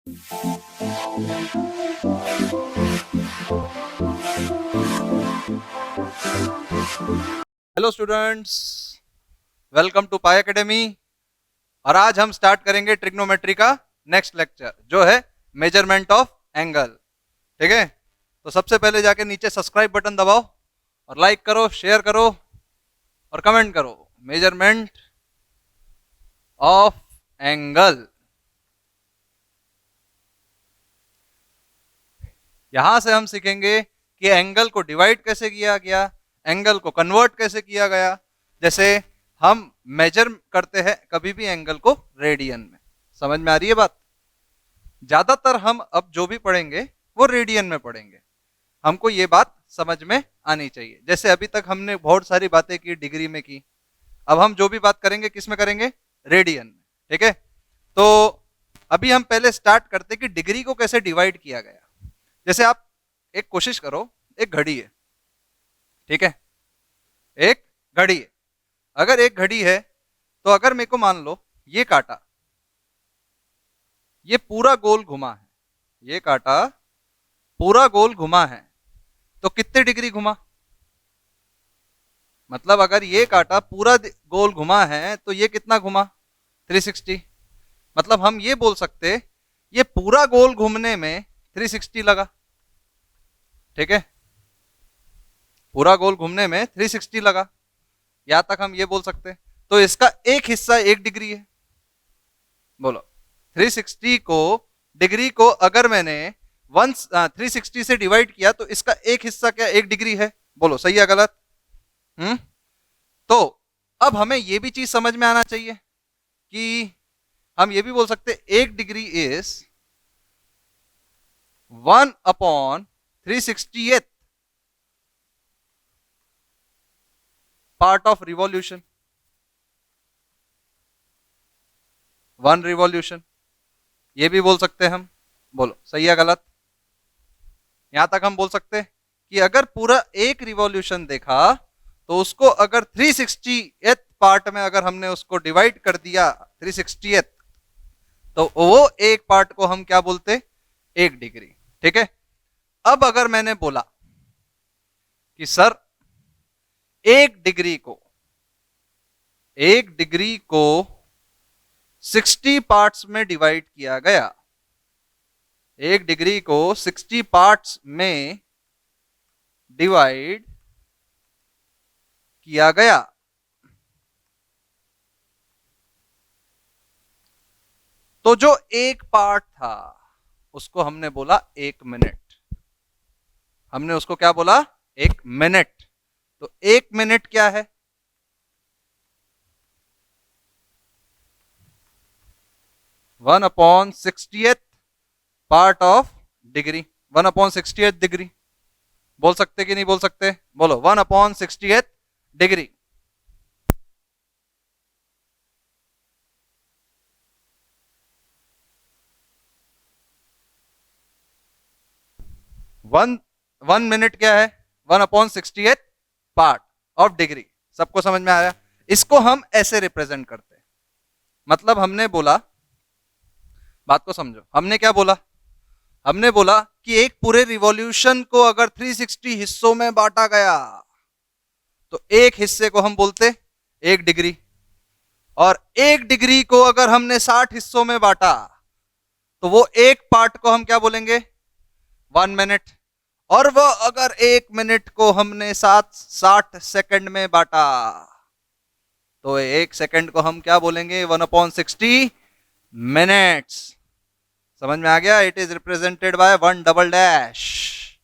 Hello students, welcome to Pi academy. और आज हम स्टार्ट करेंगे ट्रिग्नोमेट्री का नेक्स्ट लेक्चर जो है मेजरमेंट ऑफ एंगल। ठीक है, तो सबसे पहले जाके नीचे सब्सक्राइब बटन दबाओ और लाइक करो, शेयर करो और कमेंट करो। मेजरमेंट ऑफ एंगल, यहां से हम सीखेंगे कि एंगल को डिवाइड कैसे किया गया, एंगल को कन्वर्ट कैसे किया गया। जैसे हम मेजर करते हैं कभी भी एंगल को रेडियन में। समझ में आ रही है बात? ज्यादातर हम अब जो भी पढ़ेंगे वो रेडियन में पढ़ेंगे। हमको ये बात समझ में आनी चाहिए। जैसे अभी तक हमने बहुत सारी बातें की डिग्री में की, अब हम जो भी बात करेंगे किस में करेंगे? रेडियन में। ठीक है, तो अभी हम पहले स्टार्ट करते कि डिग्री को कैसे डिवाइड किया गया। जैसे आप एक कोशिश करो, एक घड़ी है, ठीक है, एक घड़ी है। अगर एक घड़ी है तो अगर मेरे को मान लो ये काटा, ये पूरा गोल घुमा है, ये काटा पूरा गोल घुमा है, तो कितने डिग्री घुमा? मतलब अगर ये काटा पूरा गोल घुमा है तो ये कितना घुमा? 360। मतलब हम ये बोल सकते ये पूरा गोल घूमने में 360 लगा। ठीक है, पूरा गोल घूमने में 360 लगा, यहां तक हम ये बोल सकते। तो इसका एक हिस्सा 1 डिग्री है। बोलो, 360 को डिग्री को अगर मैंने 360 से डिवाइड किया तो इसका एक हिस्सा क्या 1 डिग्री है? बोलो सही है गलत? तो अब हमें यह भी चीज समझ में आना चाहिए कि हम ये भी बोल सकते 1 degree is 1/360th part of revolution. 1 revolution, ये भी बोल सकते हैं हम। बोलो सही है गलत? यहां तक हम बोल सकते कि अगर पूरा एक रिवॉल्यूशन देखा तो उसको अगर 360th पार्ट में अगर हमने उसको डिवाइड कर दिया 360th, तो वो एक पार्ट को हम क्या बोलते? 1 डिग्री। ठीक है, अब अगर मैंने बोला कि सर 1 डिग्री को 60 पार्ट्स में डिवाइड किया गया, 1 डिग्री को 60 पार्ट्स में डिवाइड किया गया, तो जो एक पार्ट था उसको हमने बोला 1 मिनट। हमने उसको क्या बोला? 1 मिनट। तो 1 मिनट क्या है? 1/60th part of degree, 1/60th degree. बोल सकते कि नहीं बोल सकते? बोलो 1/60th डिग्री। वन मिनट क्या है? 1/60th part of degree. सबको समझ में आया? इसको हम ऐसे रिप्रेजेंट करते हैं। मतलब हमने बोला, बात को समझो, हमने क्या बोला? हमने बोला कि एक पूरे रिवॉल्यूशन को अगर 360 हिस्सों में बांटा गया तो एक हिस्से को हम बोलते 1 डिग्री, और 1 डिग्री को अगर हमने 60 हिस्सों में बांटा तो वो एक पार्ट को हम क्या बोलेंगे? 1 मिनट। और वो अगर 1 मिनट को हमने 60 सेकंड में बांटा तो 1 सेकंड को हम क्या बोलेंगे? 1/60 मिनट्स। समझ में आ गया? It is represented by 1 double dash.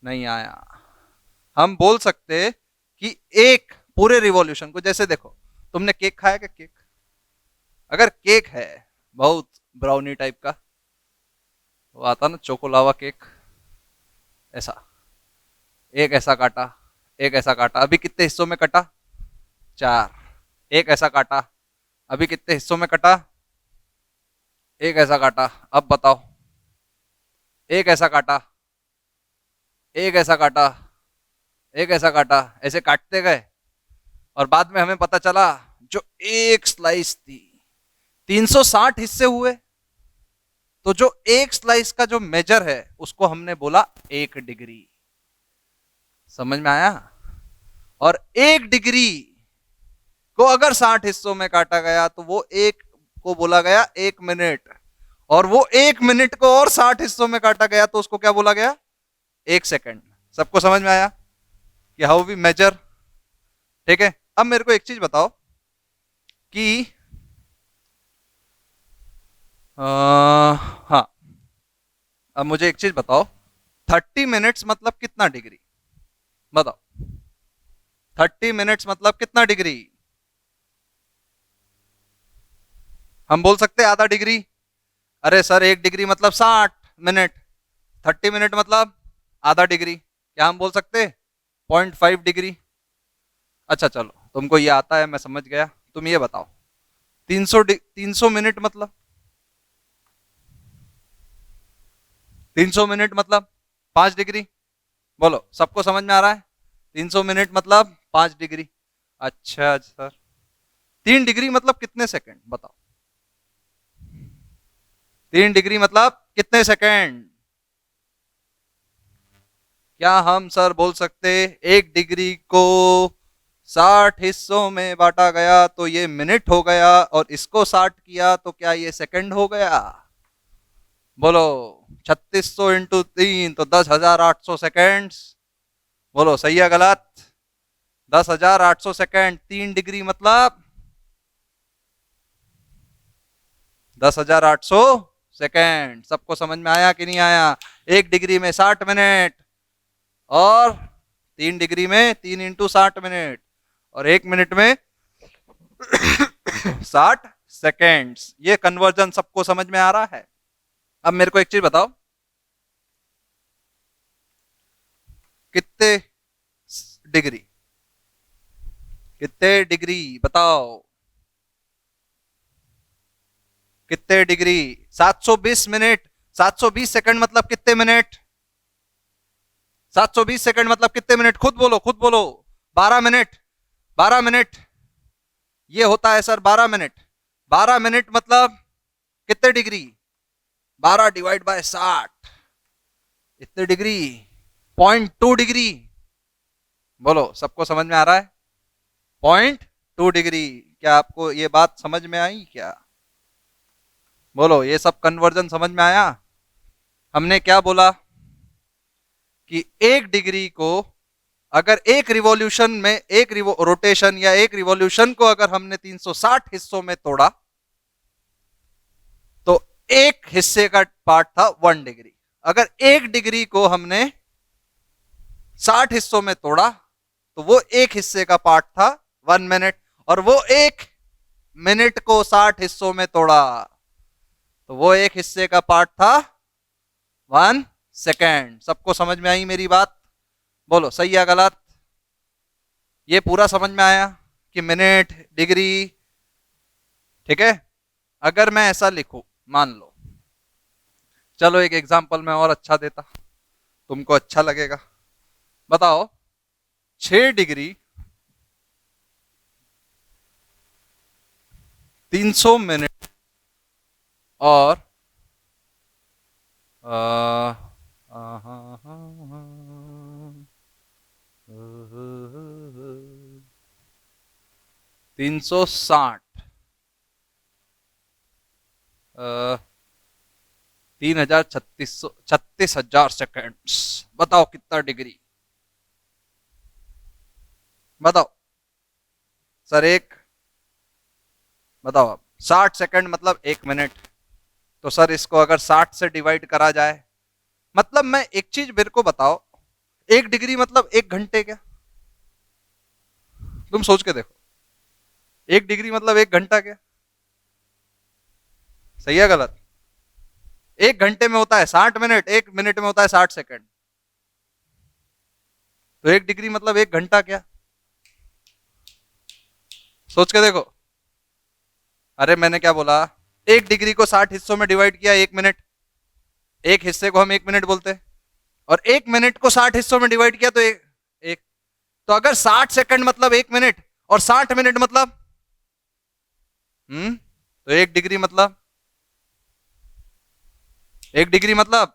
नहीं आया? हम बोल सकते कि एक पूरे रिवॉल्यूशन को, जैसे देखो तुमने केक खाया क्या? केक, अगर केक है बहुत ब्राउनी टाइप का, वो आता ना चोकोलावा केक, ऐसा एक ऐसा काटा, एक ऐसा काटा, अभी कितने हिस्सों में कटा? 4। एक ऐसा काटा, अभी कितने हिस्सों में कटा? एक ऐसा काटा। अब बताओ, एक ऐसा काटा, एक ऐसा काटा, एक ऐसा काटा, ऐसे काटते गए और बाद में हमें पता चला जो एक स्लाइस थी 360 हिस्से हुए। तो जो एक स्लाइस का जो मेजर है उसको हमने बोला 1 डिग्री। समझ में आया? और 1 डिग्री को अगर 60 हिस्सों में काटा गया तो वो एक को बोला गया 1 मिनट, और वो 1 मिनट को और 60 हिस्सों में काटा गया तो उसको क्या बोला गया? 1 सेकंड। सबको समझ में आया कि हाउ वी मेजर? ठीक है। अब मेरे को एक चीज बताओ कि हाँ, अब मुझे एक चीज बताओ, 30 मिनट्स मतलब कितना डिग्री? बताओ, 30 मिनट्स मतलब कितना डिग्री? हम बोल सकते हैं आधा डिग्री। अरे सर 1 डिग्री मतलब 60 मिनट, 30 मिनट मतलब आधा डिग्री। क्या हम बोल सकते? 0.5 डिग्री। अच्छा चलो, तुमको ये आता है, मैं समझ गया। तुम ये बताओ, 300 मिनट मतलब 300 मिनट मतलब 5 डिग्री। बोलो, सबको समझ में आ रहा है? 300 मिनट मतलब 5 डिग्री। अच्छा सर, 3 डिग्री मतलब कितने सेकंड? बताओ, 3 डिग्री मतलब कितने सेकंड? क्या हम सर बोल सकते 1 डिग्री को 60 हिस्सों में बांटा गया तो ये मिनट हो गया, और इसको 60 किया तो क्या ये सेकंड हो गया? बोलो, 3600 × 3 तो 10,800 सेकेंड्स। बोलो सही है गलत? 10,800 सेकेंड। 3 डिग्री मतलब 10,800 सेकेंड। सबको समझ में आया कि नहीं आया? 1 डिग्री में 60 मिनट, और 3 डिग्री में 3 × 60 मिनट, और 1 मिनट में 60 सेकेंड्स। ये कन्वर्जन सबको समझ में आ रहा है? अब मेरे को एक चीज बताओ, कितने डिग्री, कितने डिग्री बताओ, कितने डिग्री? 720 मिनट, 720 सेकंड मतलब कितने मिनट? 720 सेकंड मतलब कितने मिनट? खुद बोलो, खुद बोलो। 12 मिनट, 12 मिनट। ये होता है सर 12 मिनट। 12 मिनट मतलब कितने डिग्री? 12 ÷ 60, इतने डिग्री, 0.2 डिग्री। बोलो, सबको समझ में आ रहा है? 0.2 डिग्री। क्या आपको ये बात समझ में आई क्या? बोलो, ये सब कन्वर्जन समझ में आया? हमने क्या बोला कि 1 डिग्री को अगर एक रिवॉल्यूशन में, एक रोटेशन या एक रिवॉल्यूशन को अगर हमने 360 हिस्सों में तोड़ा तो एक हिस्से का पार्ट था 1 डिग्री। अगर 1 डिग्री को हमने 60 हिस्सों में तोड़ा तो वो एक हिस्से का पार्ट था 1 मिनट, और वो 1 मिनट को 60 हिस्सों में तोड़ा तो वो एक हिस्से का पार्ट था 1 सेकेंड। सबको समझ में आई मेरी बात? बोलो सही है गलत? ये पूरा समझ में आया कि मिनट, डिग्री? ठीक है। अगर मैं ऐसा लिखूं, मान लो, चलो एक एग्जांपल मैं और अच्छा देता, तुमको अच्छा लगेगा। बताओ, 6 डिग्री 300 मिनट और 360, 36,000 सेकेंड्स। बताओ कितना डिग्री? बताओ सर। एक बताओ आप, 60 सेकंड मतलब 1 मिनट, तो सर इसको अगर 60 से डिवाइड करा जाए, मतलब मैं एक चीज मेरे को बताओ, 1 डिग्री मतलब 1 घंटे क्या? तुम सोच के देखो, 1 डिग्री मतलब 1 घंटा क्या? सही है गलत? 1 घंटे में होता है 60 मिनट, 1 मिनट में होता है 60 सेकंड, तो 1 डिग्री मतलब 1 घंटा क्या? सोच के देखो। अरे मैंने क्या बोला? 1 डिग्री को 60 हिस्सों में डिवाइड किया 1 मिनट, एक हिस्से को हम 1 मिनट बोलते हैं, और 1 मिनट को 60 हिस्सों में डिवाइड किया तो एक तो अगर 60 सेकंड मतलब 1 मिनट और 60 मिनट मतलब तो 1 डिग्री मतलब एक डिग्री मतलब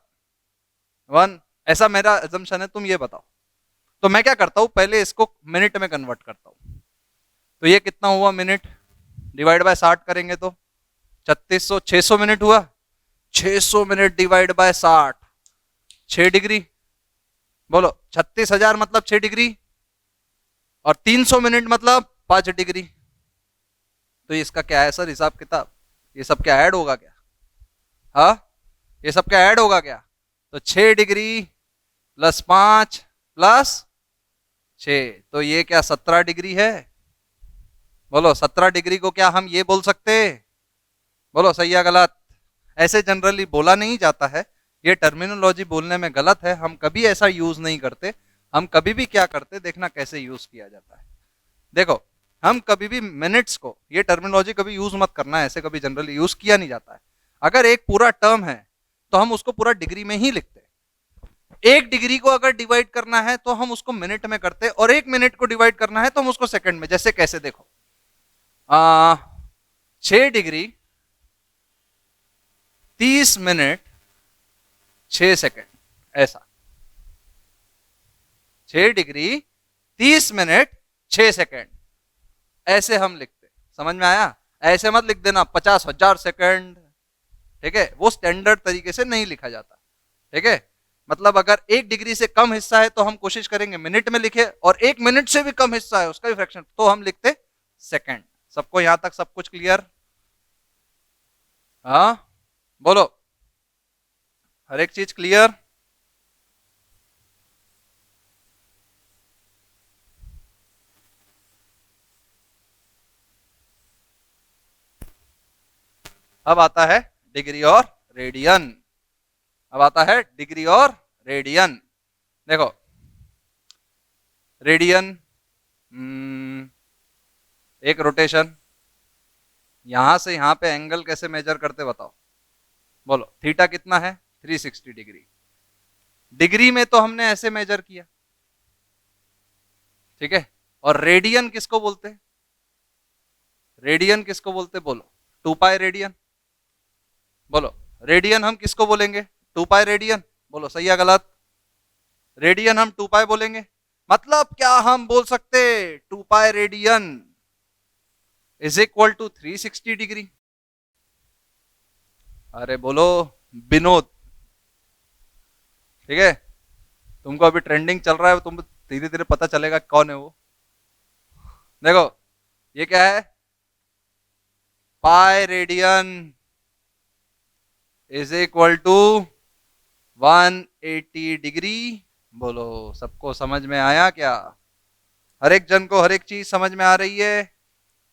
1, ऐसा मेरा अजम्पशन है, तुम ये बताओ। तो मैं क्या करता हूं, पहले इसको मिनट में कन्वर्ट करता हूं। तो ये कितना हुआ मिनट, डिवाइड बाय 60 करेंगे तो 3600, 600 मिनट हुआ। 600 मिनट डिवाइड बाय 60, 6 डिग्री। बोलो 36,000 मतलब 6 डिग्री, और 300 मिनट मतलब 5 डिग्री। तो इसका क्या है सर हिसाब किताब, ये सब क्या ऐड होगा क्या? हाँ, ये सब क्या ऐड होगा क्या? तो 6 डिग्री प्लस 5 प्लस 6, तो ये क्या 17 डिग्री है? बोलो 17 डिग्री को क्या हम ये बोल सकते? बोलो सही या गलत? ऐसे जनरली बोला नहीं जाता है, ये टर्मिनोलॉजी बोलने में गलत है, हम कभी ऐसा यूज नहीं करते। हम कभी भी क्या करते, देखना कैसे यूज किया जाता है। देखो, हम कभी भी मिनट्स को, ये टर्मिनोलॉजी कभी यूज मत करना, ऐसे कभी जनरली यूज किया नहीं जाता है। अगर एक पूरा टर्म है तो हम उसको पूरा डिग्री में ही लिखते हैं। एक डिग्री को अगर डिवाइड करना है तो हम उसको मिनट में करते, और एक मिनट को डिवाइड करना है तो हम उसको सेकंड में। जैसे कैसे, देखो 6 डिग्री 30 मिनट 6 सेकंड, ऐसा 6 डिग्री 30 मिनट 6 सेकंड, ऐसे हम लिखते। समझ में आया? ऐसे मत लिख देना 50,000 सेकंड, ठीक है? वो स्टैंडर्ड तरीके से नहीं लिखा जाता, ठीक है? मतलब अगर 1 डिग्री से कम हिस्सा है तो हम कोशिश करेंगे मिनट में लिखे, और 1 मिनट से भी कम हिस्सा है उसका भी फ्रैक्शन, तो हम लिखते सेकंड। सबको यहां तक सब कुछ क्लियर? हाँ, बोलो, हर एक चीज क्लियर? अब आता है डिग्री और रेडियन। अब आता है डिग्री और रेडियन। देखो रेडियन, एक रोटेशन, यहां से यहां पे एंगल कैसे मेजर करते बताओ? बोलो थीटा कितना है? 360 डिग्री। डिग्री में तो हमने ऐसे मेजर किया, ठीक है? और रेडियन किसको बोलते? रेडियन किसको बोलते बोलो? 2 पाई रेडियन। बोलो रेडियन हम किसको बोलेंगे? 2 पाई रेडियन। बोलो सही या गलत? रेडियन हम 2 पाई बोलेंगे। मतलब क्या हम बोल सकते 2 pi radian is equal to 360 degree? अरे बोलो विनोद, ठीक है? तुमको अभी ट्रेंडिंग चल रहा है, तुम धीरे धीरे पता चलेगा कौन है वो। देखो ये क्या है, pi radian is equal to 180 degree. बोलो सबको समझ में आया क्या? हर एक जन को हर एक चीज समझ में आ रही है?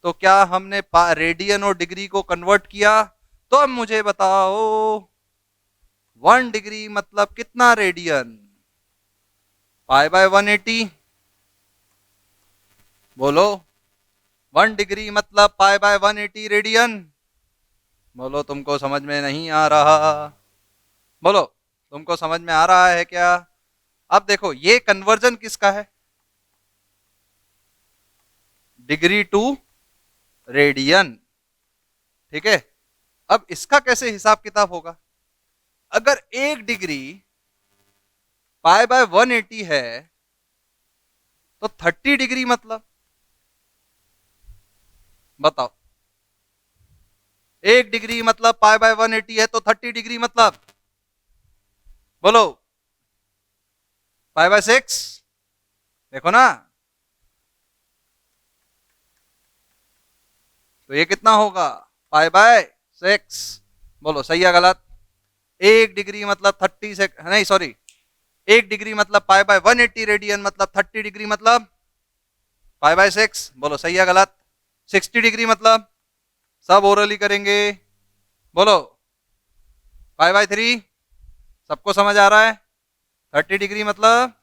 तो क्या हमने रेडियन और डिग्री को कन्वर्ट किया? तो अब मुझे बताओ 1 डिग्री मतलब कितना रेडियन? Pi by 180। बोलो 1 डिग्री मतलब पाई बाय 180 रेडियन। बोलो तुमको समझ में नहीं आ रहा? बोलो तुमको समझ में आ रहा है क्या? अब देखो ये कन्वर्जन किसका है? डिग्री टू रेडियन, ठीक है? अब इसका कैसे हिसाब किताब होगा? अगर 1 डिग्री पाई बाय 180 है तो 30 डिग्री मतलब, बताओ 1 डिग्री मतलब पाई बाय 180 है तो 30 डिग्री मतलब, बोलो पाई बाय 6। देखो ना, तो ये कितना होगा? Pi by 6। बोलो सही है गलत? 1 डिग्री मतलब 30 से नहीं, सॉरी, 1 डिग्री मतलब पाई बाय 180 रेडियन मतलब 30 डिग्री मतलब पाई बाय 6। बोलो सही है गलत? 60 डिग्री मतलब, सब ओरली करेंगे, बोलो पाई बाय 3। सबको समझ आ रहा है? 30 डिग्री मतलब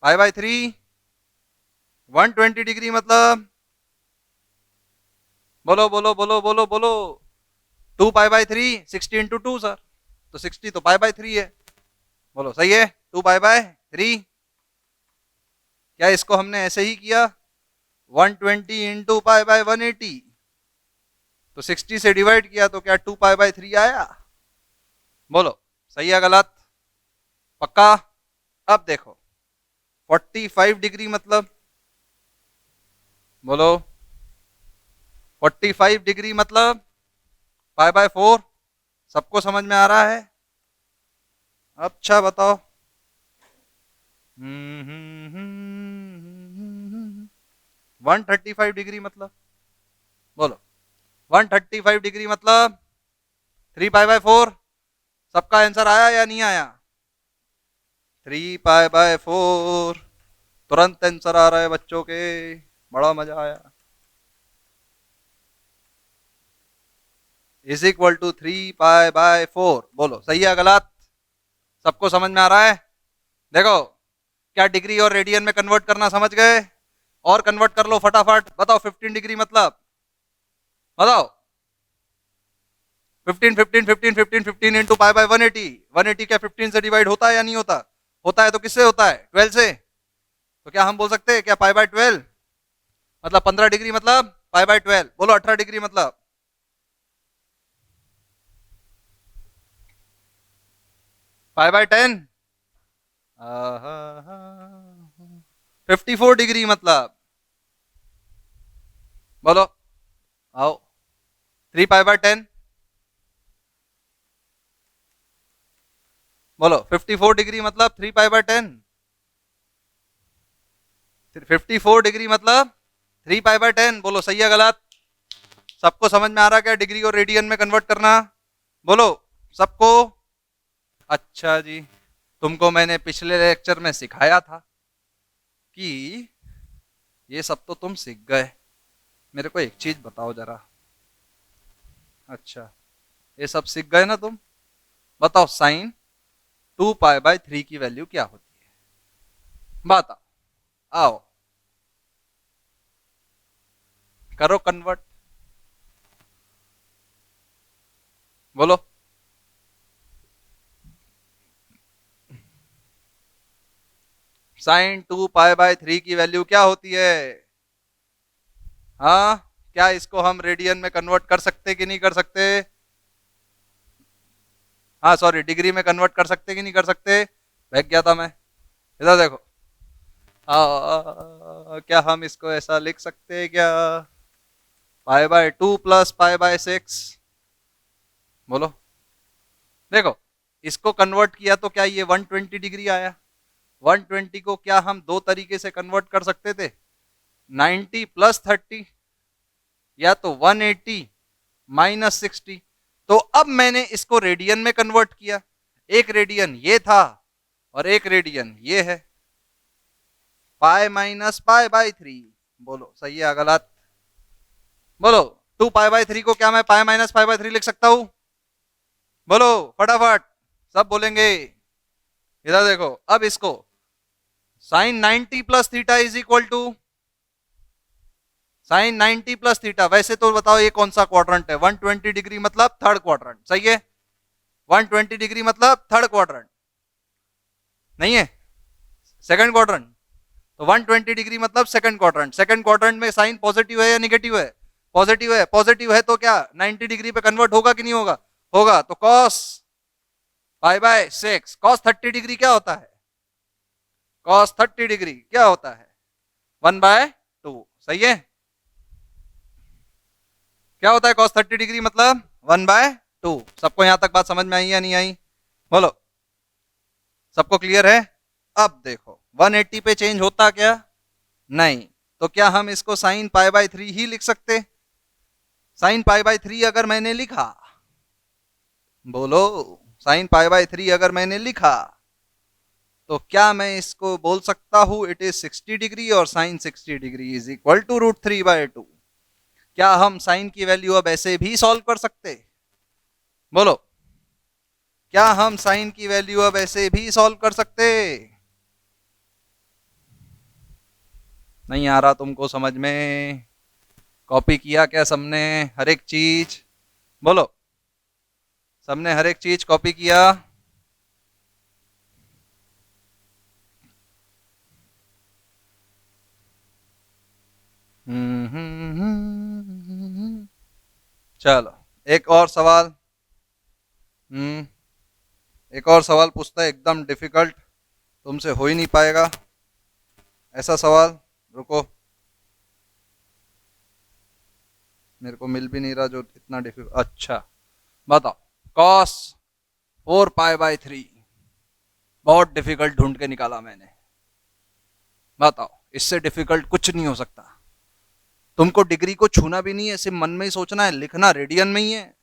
पाई बाय 3। 120 डिग्री मतलब, बोलो बोलो बोलो बोलो बोलो 2 पाई बाय 3, 60 इंटू 2 सर, तो 60 तो पाई बाय 3 है। बोलो सही है, 2 पाई बाय 3। क्या इसको हमने ऐसे ही किया 120 इंटू पाई बाय 180, तो 60 से डिवाइड किया तो क्या 2 पाई बाय 3 आया? बोलो सही है गलत? पक्का? अब देखो 45 डिग्री मतलब, बोलो 45 डिग्री मतलब π/4। सबको समझ में आ रहा है? अच्छा बताओ। 135 डिग्री मतलब, बोलो 135 डिग्री मतलब 3π/4। सबका आंसर आया या नहीं आया? 3π/4। तुरंत आंसर आ रहा है बच्चों के, बड़ा मजा आया। Is equal to 3π/4। बोलो सही है गलत? सबको समझ में आ रहा है? देखो, क्या डिग्री और रेडियन में कन्वर्ट करना समझ गए? और कन्वर्ट कर लो फटाफट। बताओ 15 डिग्री मतलब, बताओ 15 इंटू π/180। 180 क्या 15 से डिवाइड होता है या नहीं होता? होता है तो किससे होता है? 12 से। तो क्या हम बोल सकते हैं क्या π/12 मतलब 15 डिग्री मतलब π/12? बोलो 18 डिग्री मतलब π/10। 54 डिग्री मतलब, बोलो आओ 3π/10। बोलो 54 डिग्री मतलब 3π/10। 54 डिग्री मतलब 3π/10। बोलो सही है गलत? सबको समझ में आ रहा है क्या डिग्री और रेडियन में कन्वर्ट करना? बोलो सबको। अच्छा जी, तुमको मैंने पिछले लेक्चर में सिखाया था कि ये सब तो तुम सीख गए, मेरे को एक चीज बताओ जरा। अच्छा, ये सब सीख गए ना तुम? बताओ साइन 2π/3 की वैल्यू क्या होती है? बताओ, आओ करो कन्वर्ट। बोलो साइन 2π/3 की वैल्यू क्या होती है? हाँ, क्या इसको हम रेडियन में कन्वर्ट कर सकते कि नहीं कर सकते? हाँ सॉरी, डिग्री में कन्वर्ट कर सकते कि नहीं कर सकते? बहक गया था मैं। इधर देखो, क्या हम इसको ऐसा लिख सकते हैं क्या? π/2 प्लस π/6। बोलो, देखो इसको कन्वर्ट किया तो क्या ये 120 डिग्री आया? 120 को क्या हम दो तरीके से कन्वर्ट कर सकते थे? 90 + 30, या तो 180 - 60। तो अब मैंने इसको रेडियन में कन्वर्ट किया। एक रेडियन ये था और एक रेडियन ये है, π-π/3। बोलो सही है गलत? बोलो 2π/3 को क्या मैं π-π/3 लिख सकता हूं? बोलो फटाफट, सब बोलेंगे। इधर देखो, अब इसको sine 90 + theta is equal to sine 90 + theta. वैसे तो बताओ ये कौन सा क्वाड्रंट है? 120 डिग्री मतलब थर्ड क्वाड्रंट, सही है? 120 डिग्री मतलब थर्ड क्वाड्रंट नहीं है, सेकंड क्वाड्रंट। तो 120 डिग्री मतलब सेकंड क्वाड्रंट। सेकंड क्वाड्रंट में साइन पॉजिटिव है या निगेटिव है? पॉजिटिव है। पॉजिटिव है तो क्या 90 डिग्री पे कन्वर्ट होगा कि नहीं होगा? होगा। तो कॉस π/6, कॉस 30 डिग्री क्या होता है? कॉस 30 डिग्री क्या होता है? 1/2। सही है? क्या होता है कॉस 30 डिग्री मतलब? 1/2। सबको यहां तक बात समझ में आई या नहीं आई? बोलो, सबको क्लियर है? अब देखो 180 पे चेंज होता क्या? नहीं। तो क्या हम इसको साइन π/3 ही लिख सकते? साइन π/3 अगर मैंने लिखा, बोलो साइन π/3 अगर मैंने लिखा, तो क्या मैं इसको बोल सकता हूं इट इज 60 डिग्री और sine 60 degree is equal to √3/2? क्या हम साइन की वैल्यू अब ऐसे भी सॉल्व कर सकते? बोलो, क्या हम साइन की वैल्यू अब ऐसे भी सॉल्व कर सकते? नहीं आ रहा तुमको समझ में? कॉपी किया क्या सबने हर एक चीज? बोलो, सबने हर एक चीज कॉपी किया? चलो एक और सवाल। हम्म एक और सवाल पूछता है, एकदम डिफिकल्ट, तुमसे हो ही नहीं पाएगा ऐसा सवाल। रुको, मेरे को मिल भी नहीं रहा जो इतना डिफिकल्ट। अच्छा बताओ, कॉस 4 पाई बाय 3, बहुत डिफिकल्ट ढूंढ के निकाला मैंने। बताओ, इससे डिफिकल्ट कुछ नहीं हो सकता। तुमको डिग्री को छूना भी नहीं है, सिर्फ मन में ही सोचना है, लिखना रेडियन में ही है।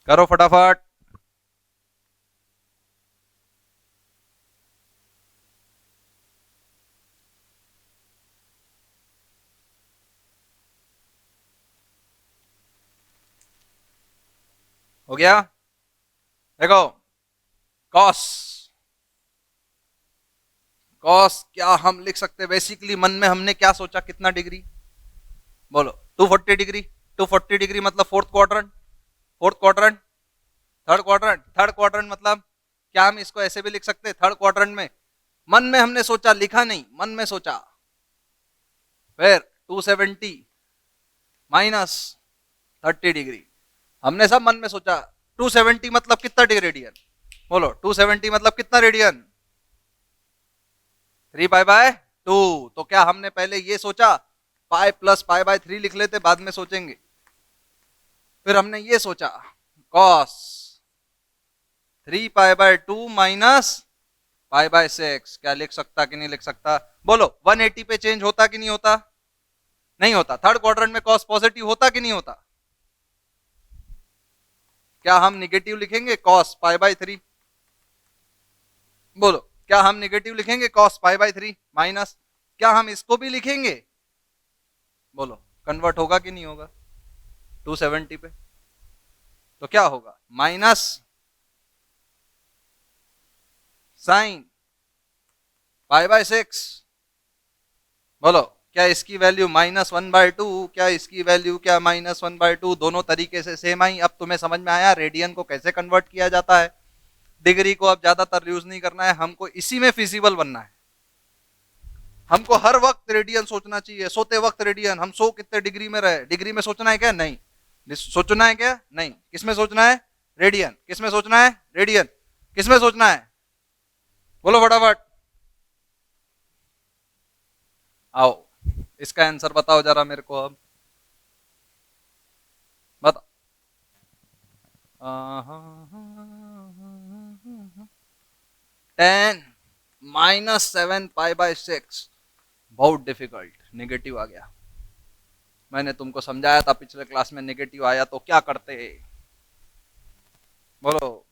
करो फटाफट। हो गया? देखो, कॉस कॉस क्या हम लिख सकते, बेसिकली मन में हमने क्या सोचा, कितना डिग्री बोलो? 240 डिग्री। 240 डिग्री मतलब fourth quadrant. Fourth quadrant, third quadrant. Third quadrant मतलब क्या हम इसको ऐसे भी लिख सकते, थर्ड क्वाड्रेंट में मन में हमने सोचा, लिखा नहीं, मन में सोचा। फिर 270 माइनस 30 डिग्री, हमने सब मन में सोचा। 270 मतलब कितना डिग्री रेडियन बोलो? 270 मतलब कितना रेडियन? 3 pi by 2। तो क्या हमने पहले ये सोचा, पाई प्लस पाई बाय 3 लिख लेते, बाद में सोचेंगे। फिर हमने ये सोचा, cos 3 pi by 2 minus pi by 6, क्या लिख सकता कि नहीं लिख सकता बोलो? 180 पे चेंज होता कि नहीं होता? नहीं होता। थर्ड क्वाड्रेंट में कॉस पॉजिटिव होता कि नहीं होता? क्या हम निगेटिव लिखेंगे कॉस पाई बाय 3? बोलो, क्या हम निगेटिव लिखेंगे कॉस पाई बाय 3 माइनस? क्या हम इसको भी लिखेंगे? बोलो, कन्वर्ट होगा कि नहीं होगा 270 पे? तो क्या होगा, माइनस साइन पाई बाय 6। बोलो, क्या इसकी वैल्यू -1/2? क्या इसकी वैल्यू क्या -1/2? दोनों तरीके से सेम आई। अब तुम्हें समझ में आया रेडियन को कैसे कन्वर्ट किया जाता है। डिग्री को अब ज्यादातर यूज नहीं करना है, हमको इसी में फिजिबल बनना है। हमको हर वक्त रेडियन सोचना चाहिए, सोते वक्त रेडियन। हम सो कितने डिग्री में रहे, डिग्री में सोचना है क्या? नहीं। सोचना है क्या? नहीं। किसमें सोचना है? रेडियन। किसमें सोचना है? रेडियन। किसमें सोचना है? बोलो फटाफट। आओ, इसका आंसर बताओ जरा मेरे को अब। बताओ। 10 - 7 पाई बाय 6, बहुत डिफिकल्ट। नेगेटिव आ गया। मैंने तुमको समझाया था पिछले क्लास में, नेगेटिव आया तो क्या करते? बोलो,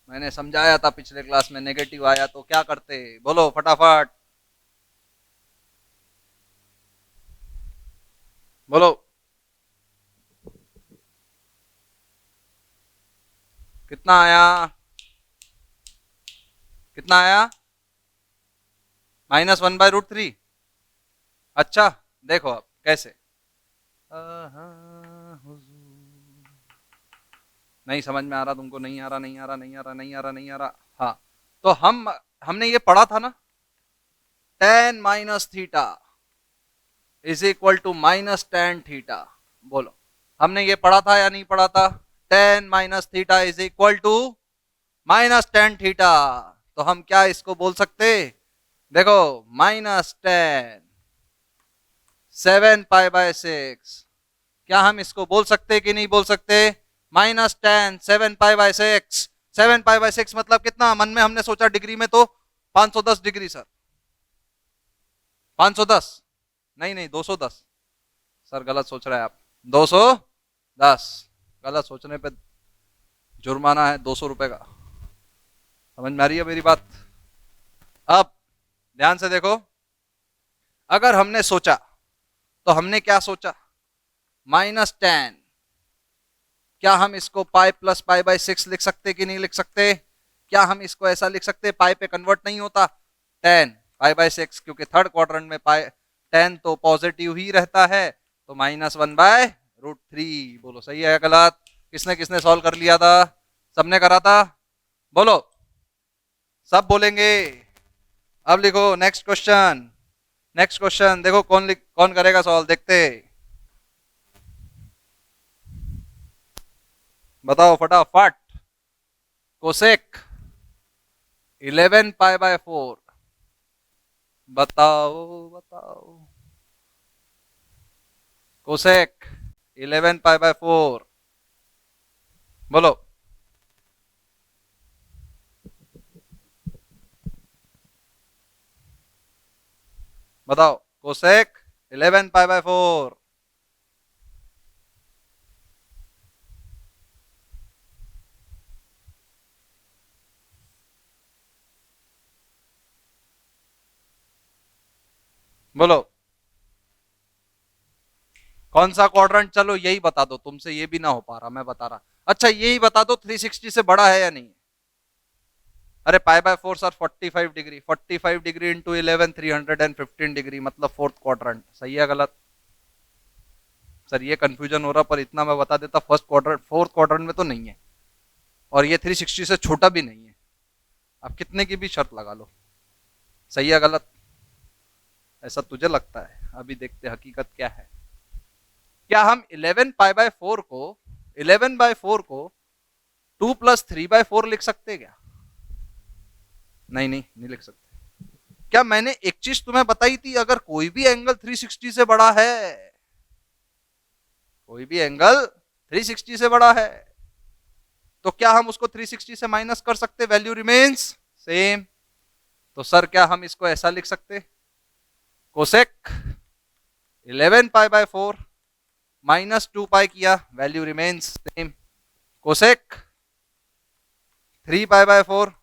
मैंने समझाया था पिछले क्लास में, नेगेटिव आया तो क्या करते? बोलो फटाफट, बोलो। कितना आया? कितना आया? -1/√3। अच्छा, देखो अब कैसे। नहीं समझ में आ रहा तुमको? नहीं आ रहा, नहीं आ रहा, नहीं आ रहा, नहीं आ रहा, नहीं आ रहा। हाँ, तो हमने ये पढ़ा था ना, tan - θ = -tan θ। बोलो, हमने ये पढ़ा था या नहीं पढ़ा था? tan - θ = -tan θ। तो हम क्या इसको बोल सकते? देखो, -tan 7 पाई बाय 6, क्या हम इसको बोल सकते कि नहीं बोल सकते? -tan 7 pi by 6। 7 pi by 6 मतलब कितना? मन में हमने सोचा डिग्री में तो 510 डिग्री सर। 510 नहीं, नहीं 210 सर, गलत सोच रहे हैं आप। 210 गलत सोचने पे जुर्माना है 200 रुपए का। समझ में आ रही है मेरी बात? अब ध्यान से देखो, अगर हमने सोचा, तो हमने क्या सोचा? -tan, क्या हम इसको पाई प्लस पाई बाय 6 लिख सकते कि नहीं लिख सकते? क्या हम इसको ऐसा लिख सकते, पाई पे कन्वर्ट नहीं होता, tan पाई बाय 6, क्योंकि थर्ड क्वाड्रेंट में पाई tan तो पॉजिटिव ही रहता है, तो -1/√3। बोलो, सही है या गलत? किसने किसने सॉल्व कर लिया था? सबने करा था? बोलो, सब बोलेंगे। अब लिखो नेक्स्ट क्वेश्चन। नेक्स्ट क्वेश्चन देखो, कौन करेगा सॉल्व, देखते। बताओ फटाफट। कोसेक 11 पाई/4। बताओ बताओ। कोसेक 11 पाई/4। बोलो। बताओ कोसेक 11 पाई/4। बोलो कौन सा क्वाड्रेंट, चलो यही बता दो, तुमसे ये भी ना हो पा रहा, मैं बता रहा। अच्छा यही बता दो 360 से बड़ा है या नहीं। अरे पाई/4 sir 45 degree, 45 degree into 11 315 degree, मतलब फोर्थ क्वाड्रेंट। सही है गलत? सर ये कंफ्यूजन हो रहा, पर इतना मैं बता देता, फर्स्ट क्वाड्रेंट फोर्थ क्वाड्रेंट में तो नहीं है, और ये 360 से छोटा भी नहीं है। अब कितने की भी शर्त लगा लो। सही है गलत? ऐसा तुझे लगता है, अभी देखते हकीकत क्या है। क्या हम 11 बाय 4 को 2+3/4 लिख सकते क्या? नहीं नहीं नहीं लिख सकते। क्या मैंने एक चीज तुम्हें बताई थी, अगर कोई भी एंगल 360 से बड़ा है, कोई भी एंगल 360 से बड़ा है, तो क्या हम उसको 360 से माइनस कर सकते, वैल्यू रिमेन्स सेम। तो सर क्या हम इसको ऐसा लिख सकते, कोसेक 11 पाई/4 -2 पाई किया, वैल्यू रिमेन्स सेम। कोसेक 3 पाई/4।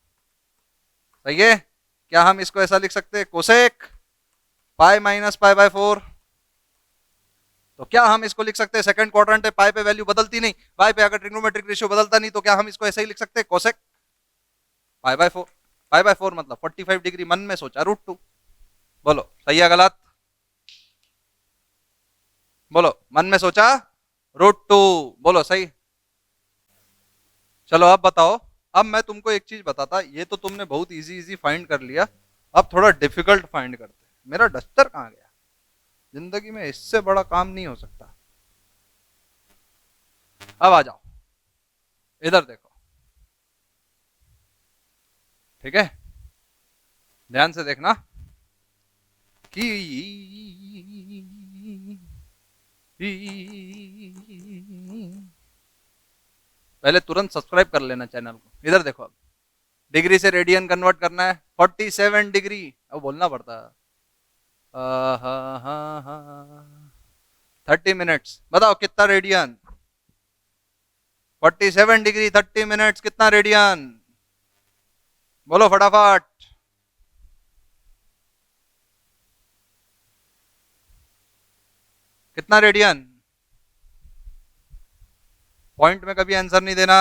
सही है? क्या हम इसको ऐसा लिख सकते हैं, कोसेक पाई -पाई/4। तो क्या हम इसको लिख सकते हैं, सेकंड क्वाड्रेंट है, पाई पे वैल्यू बदलती नहीं, पाई पे अगर ट्रिग्नोमेट्रिक रेशियो बदलता नहीं, तो क्या हम इसको ऐसा ही लिख सकते हैं, कोसेक पाई/4। पाई/4 मतलब 45 डिग्री, मन में सोचा √2। बोलो सही है गलत? बोलो मन में सोचा √2। बोलो सही। चलो अब बताओ। अब मैं तुमको एक चीज बताता, ये तो तुमने बहुत इजी इजी फाइंड कर लिया, अब थोड़ा डिफिकल्ट फाइंड करते। मेरा डस्टर कहाँ गया? जिंदगी में इससे बड़ा काम नहीं हो सकता। अब आ जाओ, इधर देखो। ठीक है, ध्यान से देखना कि पहले तुरंत सब्सक्राइब कर लेना चैनल को। इधर देखो, अब डिग्री से रेडियन कन्वर्ट करना है, 47 डिग्री। अब बोलना पड़ता है। 30 मिनट्स, बताओ कितना रेडियन? 47 डिग्री 30 मिनट्स, कितना रेडियन? बोलो फटाफट। कितना रेडियन? पॉइंट में कभी आंसर नहीं देना,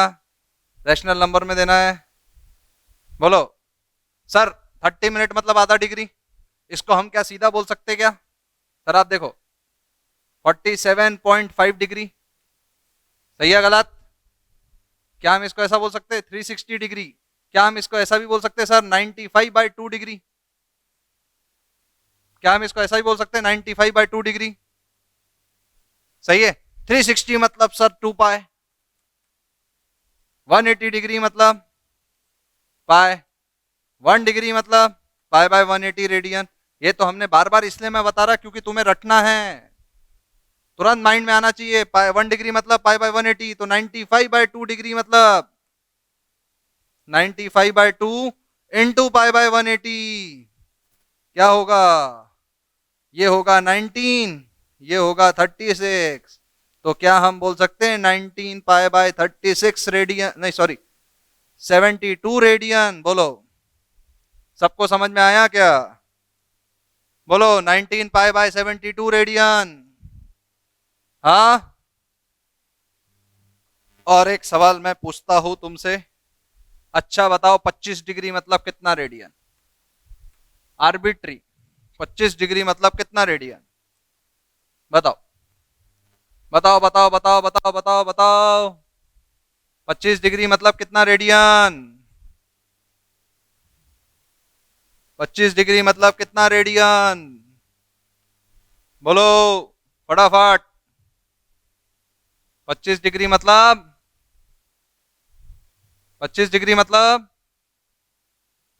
रैशनल नंबर में देना है। बोलो सर 30 मिनट मतलब आधा डिग्री, इसको हम क्या सीधा बोल सकते क्या? सर आप देखो 47.5 डिग्री। सही है गलत? क्या हम इसको ऐसा बोल सकते हैं 360 डिग्री? क्या हम इसको ऐसा भी बोल सकते हैं सर 95/2 डिग्री? क्या हम इसको ऐसा भी बोल सकते हैं 95/2 डिग्री? सही है। 360 मतलब सर 2 पाई, 180 डिग्री मतलब पाई, 1 डिग्री मतलब पाई/180 रेडियन। ये तो हमने बार बार इसलिए मैं बता रहा क्योंकि तुम्हें रटना है, तुरंत माइंड में आना चाहिए। 1 डिग्री मतलब पाई/180, तो 95/2 डिग्री मतलब 95/2 इंटू पाई/180। क्या होगा? ये होगा 19, ये होगा 36। तो क्या हम बोल सकते हैं 19 पाई/36 रेडियन, नहीं सॉरी 72 रेडियन। बोलो सबको समझ में आया क्या? बोलो 19 पाई/72 रेडियन। हाँ, और एक सवाल मैं पूछता हूं तुमसे, अच्छा बताओ 25 डिग्री मतलब कितना रेडियन? आर्बिट्री, 25 डिग्री मतलब कितना रेडियन? बताओ बताओ बताओ बताओ बताओ बताओ बताओ। 25 डिग्री मतलब कितना रेडियन? 25 डिग्री मतलब कितना रेडियन? बोलो फटाफट। 25 डिग्री मतलब 25 डिग्री मतलब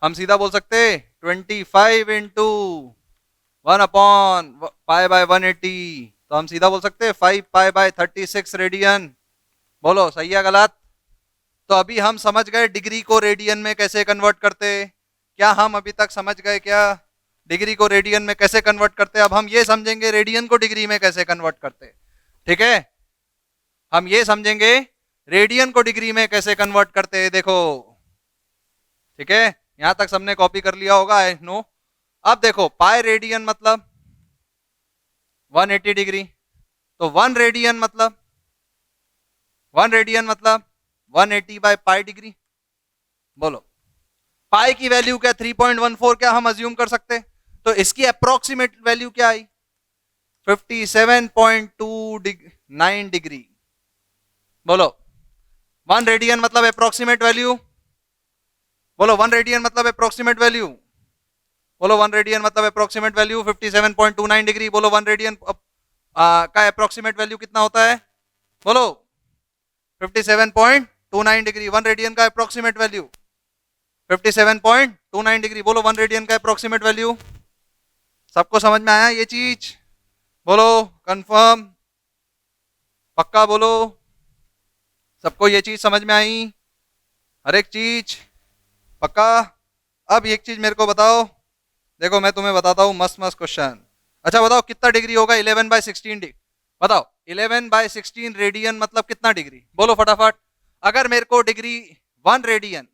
हम सीधा बोल सकते 25 into 1/180, तो हम सीधा बोल सकते 5π/36 रेडियन। बोलो सही है गलत? तो अभी हम समझ गए डिग्री को रेडियन में कैसे कन्वर्ट करते। क्या हम अभी तक समझ गए क्या डिग्री को रेडियन में कैसे कन्वर्ट करते? अब हम ये समझेंगे रेडियन को डिग्री में कैसे कन्वर्ट करते। ठीक है, हम ये समझेंगे रेडियन को डिग्री में कैसे कन्वर्ट करते। देखो ठीक है, यहां तक सबने कॉपी कर लिया होगा, आई नो। अब देखो पाई रेडियन मतलब 180 डिग्री, तो 1 रेडियन मतलब 180/π डिग्री। बोलो पाई की वैल्यू क्या 3.14 क्या हम अज्यूम कर सकते? तो इसकी अप्रोक्सीमेट वैल्यू क्या आई? 57.29 डिग्री। बोलो 1 रेडियन मतलब अप्रोक्सीमेट वैल्यू। बोलो 1 रेडियन मतलब अप्रोक्सीमेट वैल्यू। बोलो 1 रेडियन मतलब अप्रोक्सीमेट वैल्यू 57.29 डिग्री। बोलो 1 रेडियन का अप्रोक्सीमेट वैल्यू कितना होता है? बोलो 57.29 डिग्री। 1 रेडियन का अप्रोक्सीमेट वैल्यू 57.29 डिग्री। बोलो 1 रेडियन का अप्रोक्सीमेट वैल्यू। सबको समझ में आया ये चीज? बोलो कंफर्म, पक्का बोलो। सबको ये चीज समझ में आई? हर एक चीज पक्का? अब एक चीज मेरे को बताओ, देखो मैं तुम्हें बताता हूँ मस्त मस्त क्वेश्चन। अच्छा बताओ कितना डिग्री होगा 11/16 डिग्री? बताओ 11/16 रेडियन मतलब कितना डिग्री? बोलो फटाफट। अगर मेरे को डिग्री 1 रेडियन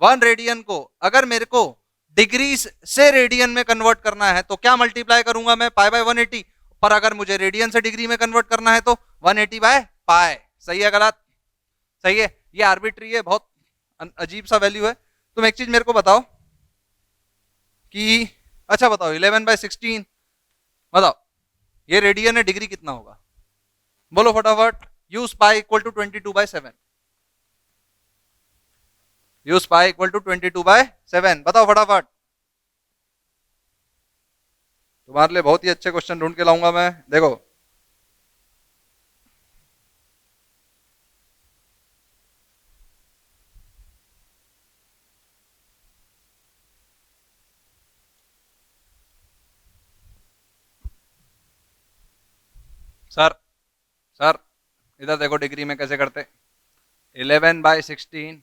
1 रेडियन को अगर मेरे को डिग्री से रेडियन में कन्वर्ट करना है तो क्या मल्टीप्लाई करूंगा मैं? π/180। पर अगर मुझे रेडियन से डिग्री में कन्वर्ट करना है तो 180/π। सही है गलत? सही है। ये आर्बिट्री है, बहुत अजीब सा वैल्यू है। तुम एक चीज मेरे को बताओ कि अच्छा बताओ 11/16 बताओ ये रेडियन है, डिग्री कितना होगा? बोलो फटाफट। Use pi equal to 22/7। Use pi equal to 22/7। बताओ फटाफट। तुम्हारे लिए बहुत ही अच्छे क्वेश्चन ढूंढ के लाऊंगा मैं, देखो। सर सर इधर देखो डिग्री में कैसे करते। 11/16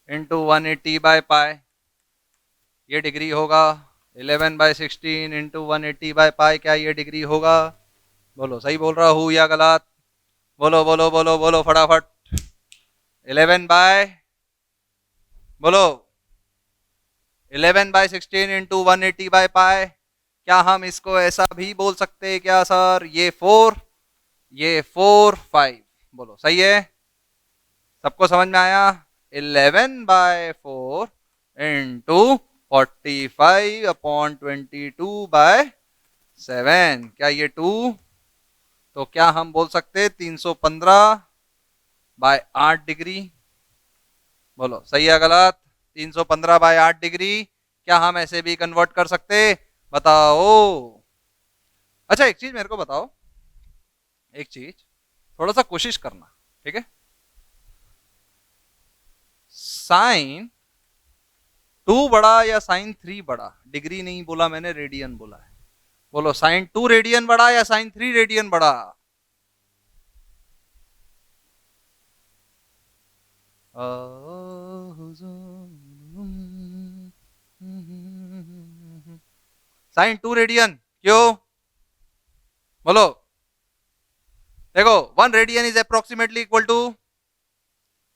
into 180/π, ये डिग्री होगा। 11/16 into 180/π, क्या ये डिग्री होगा? बोलो सही बोल रहा हूँ या गलत? बोलो बोलो बोलो बोलो फटाफट। 11 बाय बोलो 11/16 into 180/π, क्या हम इसको ऐसा भी बोल सकते हैं क्या सर? ये 4, ये 4 5। बोलो सही है? सबको समझ में आया? 11/4 इंटू 45/22/7, क्या ये 2? तो क्या हम बोल सकते 315/8 डिग्री? बोलो सही है गलत? 315/8 डिग्री क्या हम ऐसे भी कन्वर्ट कर सकते? बताओ। अच्छा एक चीज मेरे को बताओ, एक चीज थोड़ा सा कोशिश करना, ठीक है? साइन 2 बड़ा या साइन 3 बड़ा? डिग्री नहीं बोला मैंने, रेडियन बोला है। बोलो साइन 2 रेडियन बड़ा या साइन 3 रेडियन बड़ा? साइन 2 रेडियन क्यों? बोलो। देखो 1 radian is approximately equal to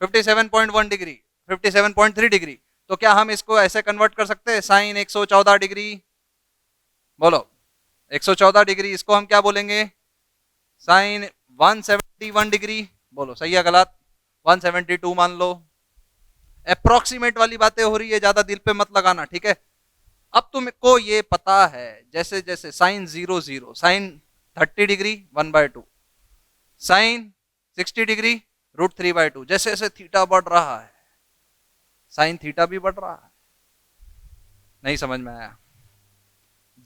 57.1 degree, 57.3 degree. तो क्या हम इसको ऐसे कन्वर्ट कर सकते हैं साइन 114 डिग्री? बोलो 114 डिग्री, इसको हम क्या बोलेंगे? Sine 171 degree. बोलो सही है गलत? 172 मान लो। अप्रोक्सीमेट वाली बातें हो रही है, ज्यादा दिल पे मत लगाना, ठीक है? अब तुमको ये पता है जैसे जैसे sine 0 0, sine 30 degree 1/2, sine 60 degree √3/2, जैसे जैसे थीटा बढ़ रहा है साइन थीटा भी बढ़ रहा है। नहीं समझ में आया?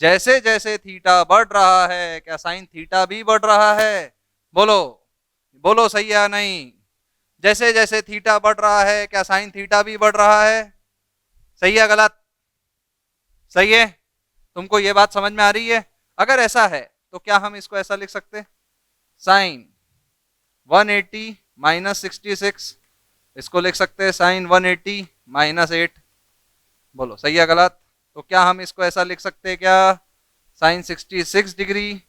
जैसे जैसे थीटा बढ़ रहा है क्या साइन थीटा भी बढ़ रहा है? बोलो, बोलो सही है या नहीं? जैसे जैसे थीटा बढ़ रहा है क्या साइन थीटा भी बढ़ रहा है? सही है गलत? सही है। तुमको ये बात समझ में आ रही है? अगर ऐसा है तो क्या हम इसको ऐसा लिख सकते, साइन 180 माइनस 66, इसको लिख सकते हैं साइन 180 माइनस 8। बोलो सही है गलत? तो क्या हम इसको ऐसा लिख सकते हैं क्या, साइन 66 डिग्री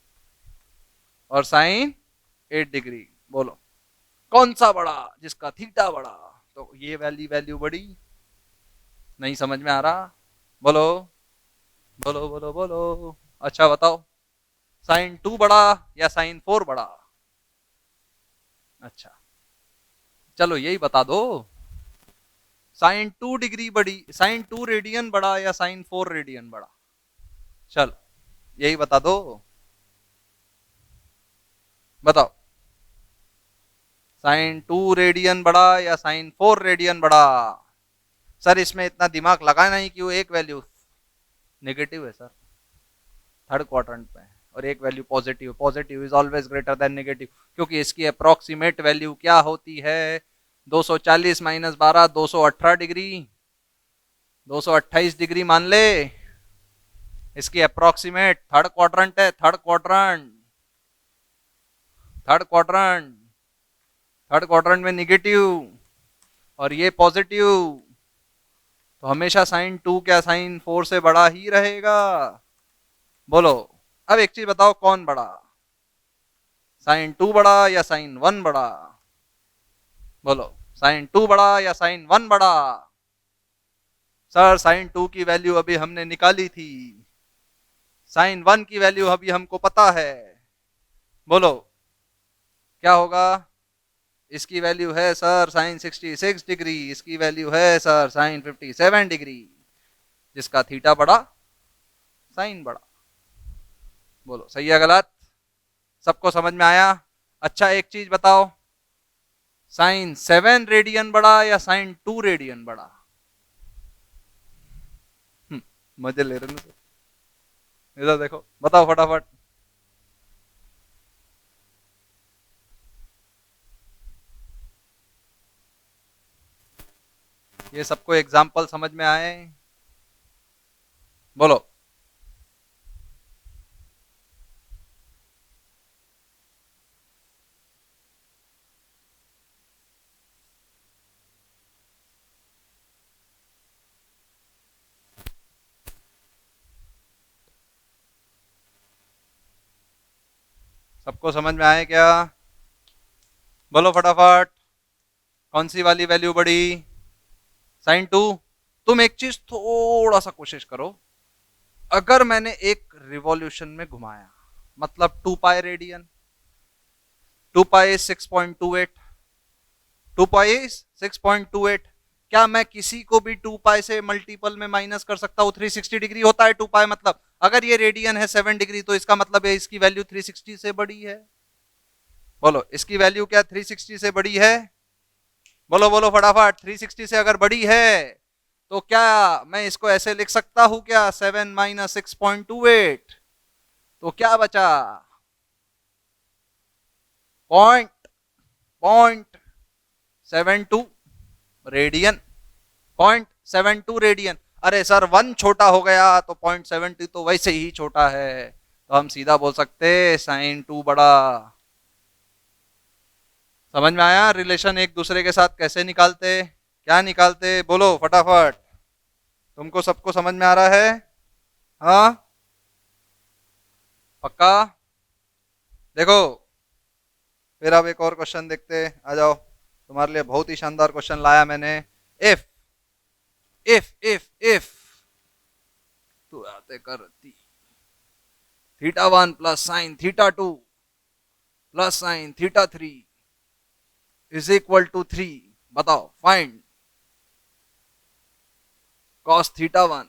और साइन 8 डिग्री? बोलो कौन सा बड़ा, जिसका थीटा बड़ा? तो ये वैल्यू वैल्यू बड़ी, नहीं समझ में आ रहा? बोलो बोलो बोलो बोलो। अच्छा बताओ, साइन 2 बड़ा या साइन 4 बड़ा? अच्छा चलो यही बता दो, साइन 2 डिग्री बड़ी, साइन 2 रेडियन बड़ा या साइन 4 रेडियन बड़ा? चलो यही बता दो, बताओ, साइन 2 रेडियन बड़ा या साइन 4 रेडियन बड़ा? सर इसमें इतना दिमाग लगाना ही क्यों, एक वैल्यू नेगेटिव है सर थर्ड क्वाड्रेंट में, और एक value positive, positive is always greater than negative, क्योंकि इसकी अप्रोक्सीमेट वैल्यू क्या होती है, 240 माइनस 12 218 डिग्री, 228 डिग्री मान ले। इसकी अप्रोक्सीमेट, थर्ड क्वाड्रेंट है, third quadrant, third quadrant, third quadrant में निगेटिव और ये पॉजिटिव, तो हमेशा साइन 2 क्या साइन 4 से बड़ा ही रहेगा? बोलो अब एक चीज बताओ, कौन बड़ा, साइन 2 बड़ा या साइन 1 बड़ा? बोलो साइन 2 बड़ा या साइन 1 बड़ा? सर साइन 2 की वैल्यू अभी हमने निकाली थी, साइन 1 की वैल्यू अभी हमको पता है। बोलो क्या होगा? इसकी वैल्यू है सर साइन 66 डिग्री, इसकी वैल्यू है सर साइन 57 डिग्री, जिसका थीटा बड़ा साइन बड़ा। बोलो सही है गलत? सबको समझ में आया? अच्छा एक चीज बताओ, साइन 7 रेडियन बड़ा या साइन 2 रेडियन बड़ा? मजे ले रहे हो, इधर देखो बताओ फटाफट। ये सबको एग्जाम्पल समझ में आए? बोलो सबको समझ में आए क्या? बोलो फटाफट, कौन सी वाली वैल्यू बड़ी, साइन 2? तुम एक चीज थोड़ा सा कोशिश करो, अगर मैंने एक रिवॉल्यूशन में घुमाया, मतलब 2 पाई रेडियन, 2 पाई 6.28, 2 पाई 6.28, क्या मैं किसी को भी 2 पाई से मल्टीपल में माइनस कर सकता हूं? 360 डिग्री होता है 2 पाई, मतलब अगर ये रेडियन है 7 डिग्री तो इसका मतलब है इसकी वैल्यू 360 से बड़ी है। बोलो इसकी वैल्यू क्या 360 से बड़ी है? बोलो बोलो फटाफट, 360 से अगर बड़ी है तो क्या मैं इसको ऐसे लिख सकता हूं क्या, 7 माइनस 6.28, तो क्या बचा, पॉइंट पॉइंट 72 रेडियन, 0.72 रेडियन। अरे सर 1 छोटा हो गया तो 0.72 तो वैसे ही छोटा है, तो हम सीधा बोल सकते साइन 2 बड़ा। समझ में आया रिलेशन एक दूसरे के साथ कैसे निकालते, क्या निकालते? बोलो फटाफट, तुमको सबको समझ में आ रहा है? हाँ पक्का? देखो फिर अब एक और क्वेश्चन देखते, आ जाओ, तुम्हारे लिए बहुत ही शानदार क्वेश्चन लाया मैंने। इफ इफ तू आते करती theta 1 plus sine theta 2 plus sine theta 3 is equal to 3, बताओ find cos theta 1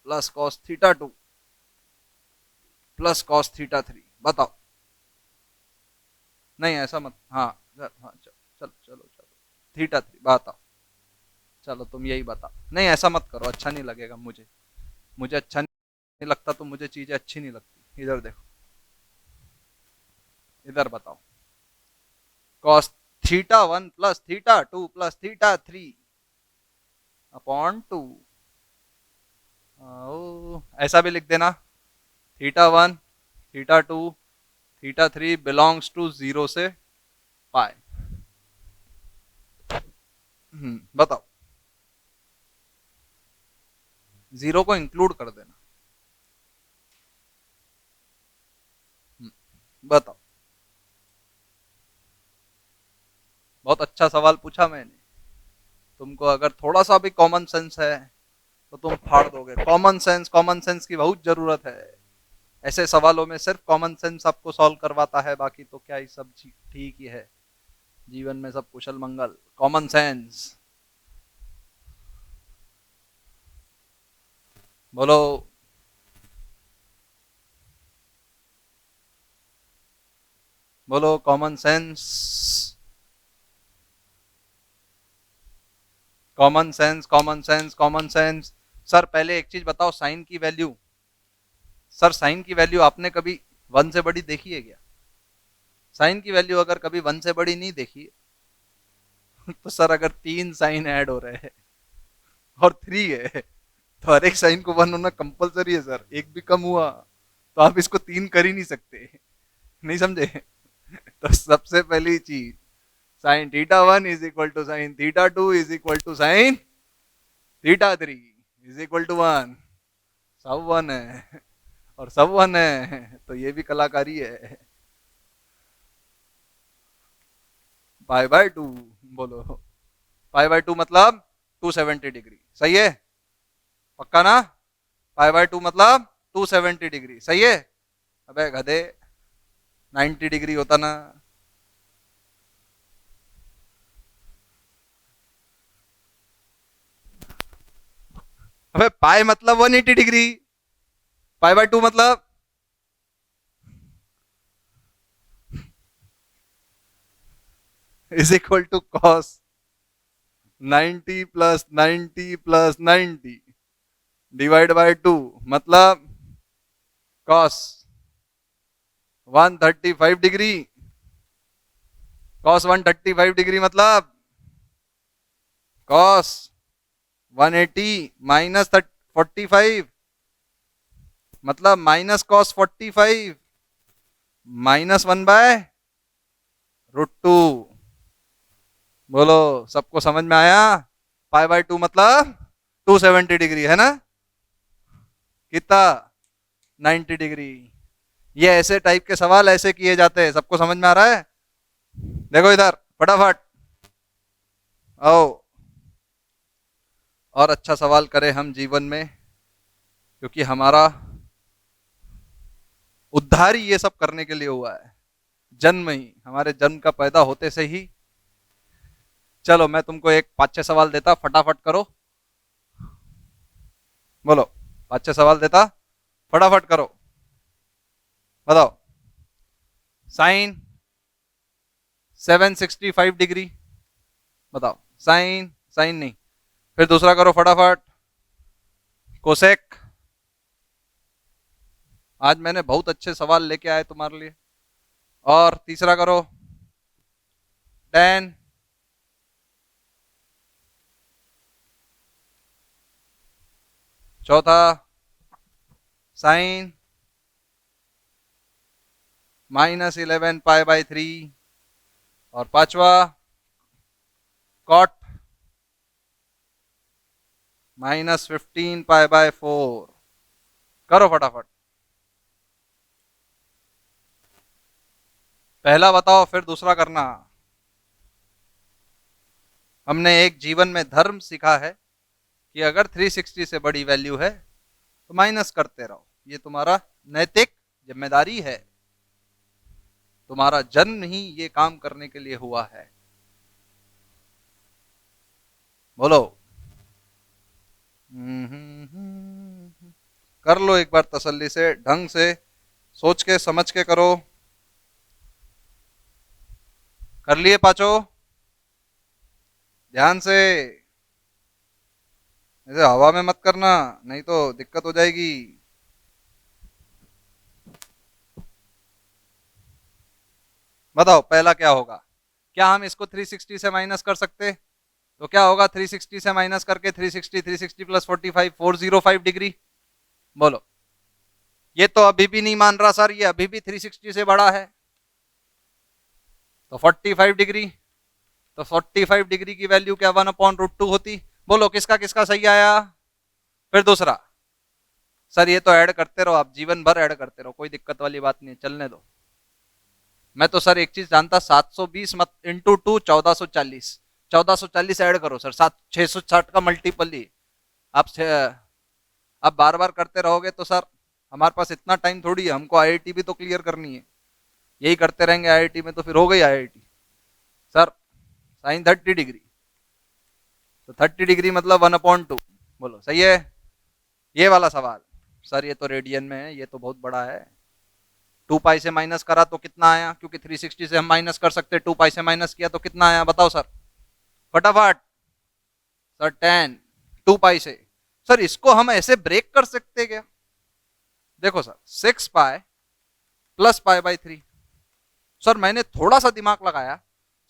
plus cos theta 2 plus cos theta 3, बताओ। नहीं ऐसा मत, हाँ हाँ चलो चलो चलो चलो, थीटा 3 बताओ, चलो तुम यही बताओ, नहीं ऐसा मत करो, अच्छा नहीं लगेगा मुझे, मुझे अच्छा नहीं। लगता तो मुझे चीजें अच्छी नहीं लगती। इधर देखो, इधर बताओ, cos theta 1 plus theta 2 plus theta 3 upon 2। ऐसा भी लिख देना, theta 1 theta 2 theta 3 belongs to 0 से पाए। बताओ, 0 को इंक्लूड कर देना। बताओ, बहुत अच्छा सवाल पूछा मैंने। तुमको अगर थोड़ा सा भी कॉमन सेंस है तो तुम फाड़ दोगे। कॉमन सेंस की बहुत जरूरत है। ऐसे सवालों में सिर्फ कॉमन सेंस आपको सॉल्व करवाता है, बाकी तो क्या ही सब ठीक ही है। जीवन में सब कुशल मंगल, कॉमन सेंस। बोलो, बोलो common sense, common sense, common sense, common sense. Sir पहले एक चीज बताओ, साइन की वैल्यू, सर साइन की वैल्यू आपने कभी 1 से बड़ी देखी है क्या? साइन की वैल्यू अगर कभी 1 से बड़ी नहीं देखी तो सर अगर 3 साइन ऐड हो रहे हैं और 3 है तो हर एक साइन को 1 होना कंपलसरी है सर। एक भी कम हुआ तो आप इसको 3 कर ही नहीं सकते। नहीं समझे? तो सबसे पहली चीज, sine theta 1 is equal to sine theta 2 is equal to sine theta 3 is equal to 1। सब 1 है और सब 1 है तो ये भी कलाकारी है। पाई बाय 2, बोलो पाई बाय 2 मतलब 270 डिग्री, सही है? पक्का ना? पाई बाय 2 मतलब 270 डिग्री, सही है? अबे गधे, 90 डिग्री होता ना। अबे पाई मतलब 180 डिग्री, पाई बाय 2 मतलब is equal to cos 90 plus 90 plus 90 divide by 2 मतलब कॉस 135 डिग्री। कॉस 135 डिग्री मतलब कॉस 180 माइनस 45 मतलब माइनस कॉस 45 -1/√2। बोलो, सबको समझ में आया? पाई बाय 2 मतलब 270 डिग्री है ना? कितना? 90 डिग्री। ये ऐसे टाइप के सवाल ऐसे किए जाते हैं। सबको समझ में आ रहा है? देखो इधर फटाफट आओ, और अच्छा सवाल करें हम जीवन में, क्योंकि हमारा उद्धार ही ये सब करने के लिए हुआ है। जन्म ही, हमारे जन्म का पैदा होते से ही। चलो मैं तुमको एक 5-6 सवाल देता, फटाफट करो। बोलो, 5-6 सवाल देता, फटाफट करो। बताओ, साइन 765 डिग्री, बताओ साइन, साइन नहीं, फिर दूसरा करो फटाफट, कोसेक। आज मैंने बहुत अच्छे सवाल लेके आए तुम्हारे लिए। और तीसरा करो टेन। चौथा साइन -11 पाई/3। और पांचवा कॉट -15 पाई/4। करो फटाफट, पहला बताओ फिर दूसरा करना। हमने एक जीवन में धर्म सीखा है कि अगर 360 से बड़ी वैल्यू है तो माइनस करते रहो। ये तुम्हारा नैतिक जिम्मेदारी है। तुम्हारा जन्म ही ये काम करने के लिए हुआ है। बोलो, कर लो एक बार तसल्ली से, ढंग से सोच के समझ के करो। कर लिए पाचो? ध्यान से, ऐसे हवा में मत करना, नहीं तो दिक्कत हो जाएगी। बताओ पहला क्या होगा? क्या हम इसको 360 से माइनस कर सकते? तो क्या होगा 360 से माइनस करके 360 प्लस 45 405 डिग्री। बोलो। ये तो अभी भी नहीं मान रहा सर, ये अभी भी 360 से बड़ा है। तो 45 डिग्री, तो 45 डिग्री की वैल्यू क्या 1/√2 होती? बोलो किसका किसका सही आया? फिर दूसरा। सर ये तो ऐड करते रहो, आप जीवन भर ऐड करते रहो, कोई दिक्कत वाली बात नहीं है, चलने दो। मैं तो सर एक चीज जानता, 720 मत इंटू 2 1440, 1440 ऐड करो सर, 660 का मल्टीपल ही। आप आप बार बार करते रहोगे तो सर हमारे पास इतना टाइम थोड़ी है, हमको आईआईटी भी तो क्लियर करनी है। यही करते रहेंगे आईआईटी में तो फिर हो गई आईआईटी। सर साइन 30 डिग्री, तो 30 डिग्री मतलब 1/2। बोलो सही है? ये वाला सवाल। सर ये तो रेडियन में है, ये तो बहुत बड़ा है। 2 पाई से माइनस करा तो कितना आया? क्योंकि 360 से हम माइनस कर सकते, 2 पाई से माइनस किया तो कितना आया बताओ सर, फटाफट। सर 10, 2 पाई से। सर इसको हम ऐसे ब्रेक कर सकते क्या? देखो सर 6 पाई प्लस पाई/3। सर मैंने थोड़ा सा दिमाग लगाया,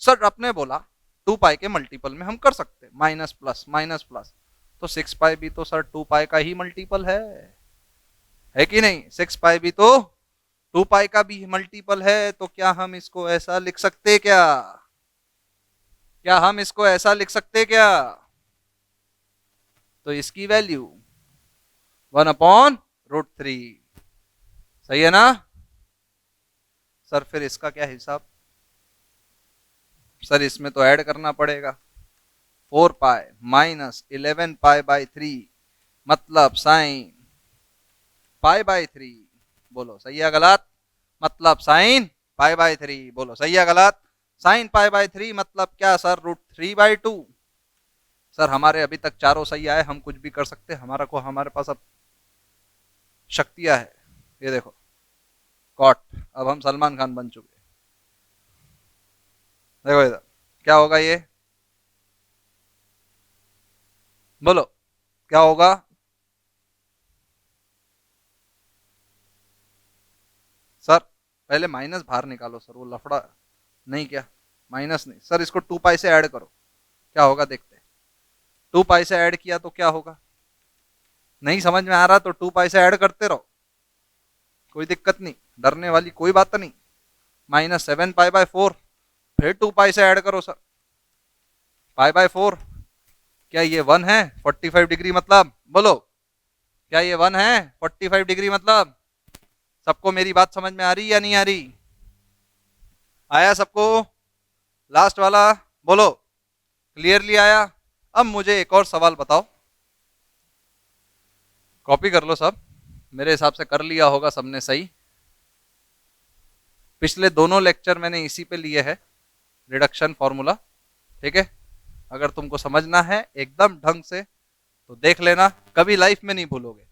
सर आपने बोला 2 पाई के मल्टीपल में हम कर सकते माइनस प्लस माइनस प्लस, तो 6 पाई भी तो सर 2 पाई का ही मल्टीपल है कि नहीं? 6 पाई भी तो 2 पाई का भी मल्टीपल है, तो क्या हम इसको ऐसा लिख सकते क्या? क्या हम इसको ऐसा लिख सकते क्या? तो इसकी वैल्यू 1/√3। सही है ना? सर फिर इसका क्या हिसाब? सर इसमें तो ऐड करना पड़ेगा। 4 पाई माइनस 11 पाई/3 मतलब साइन पाई/3। बोलो सही है गलत? मतलब साइन पाई/3। बोलो सही है गलत? साइन पाई/3 मतलब क्या सर? √3/2। सर हमारे अभी तक चारों सही आए, हम कुछ भी कर सकते, हमारे पास अब शक्तियां है। ये देखो कॉट, अब हम सलमान खान बन चुके। देखो इधर क्या होगा ये, बोलो क्या होगा? सर पहले माइनस बाहर निकालो सर, वो लफड़ा नहीं क्या? माइनस नहीं सर, इसको 2 पाई से ऐड करो, क्या होगा देखते हैं। 2 पाई से ऐड किया तो क्या होगा? नहीं समझ में आ रहा तो 2 पाई से ऐड करते रहो, कोई दिक्कत नहीं, डरने वाली कोई बात नहीं। -7 पाई/4, फिर 2 पाई से ऐड करो सर, पाई/4। क्या ये 1 है 45 डिग्री मतलब? बोलो क्या ये 1 है 45 डिग्री मतलब? सबको मेरी बात समझ में आ रही या नहीं आ रही? आया सबको? लास्ट वाला बोलो, क्लियरली आया? अब मुझे एक और सवाल बताओ, कॉपी कर लो सब, मेरे हिसाब से कर लिया होगा सबने सही। पिछले दोनों लेक्चर मैंने इसी पे लिए है, रिडक्शन फॉर्मूला। ठीक है, अगर तुमको समझना है एकदम ढंग से तो देख लेना, कभी लाइफ में नहीं भूलोगे।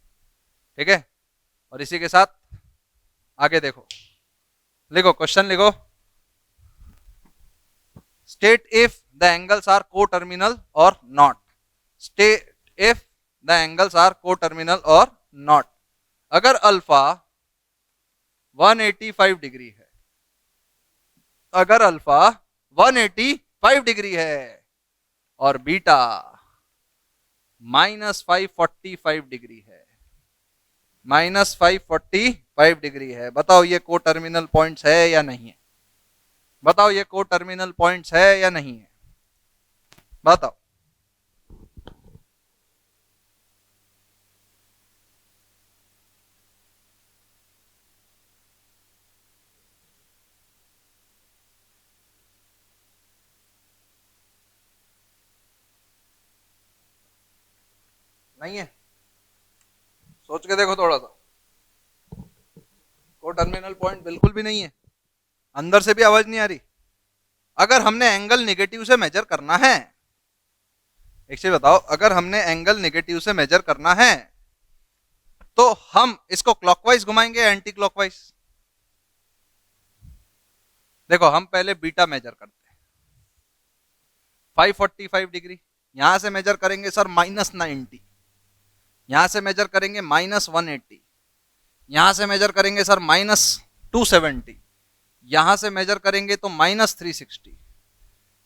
ठीक है, और इसी के साथ आगे देखो, लिखो क्वेश्चन लिखो। State if the angles are coterminal or not. State if the angles are coterminal or not. अगर अल्फा 185 डिग्री है, अगर अल्फा 185 डिग्री है और बीटा -545 डिग्री है, -545 डिग्री है, बताओ ये को टर्मिनल पॉइंट्स है या नहीं है? बताओ ये को टर्मिनल पॉइंट्स है या नहीं है? बताओ। नहीं है? सोच के देखो थोड़ा सा, को टर्मिनल पॉइंट बिल्कुल भी नहीं है, अंदर से भी आवाज नहीं आ रही। अगर हमने एंगल नेगेटिव से मेजर करना है, एक चीज बताओ, अगर हमने एंगल नेगेटिव से मेजर करना है तो हम इसको क्लॉकवाइज घुमाएंगे या एंटी क्लॉकवाइज? देखो हम पहले बीटा मेजर करते हैं, 545 डिग्री। यहां से मेजर करेंगे सर -90, यहां से मेजर करेंगे -180, यहां से मेजर करेंगे सर -270, यहां से मेजर करेंगे तो -360,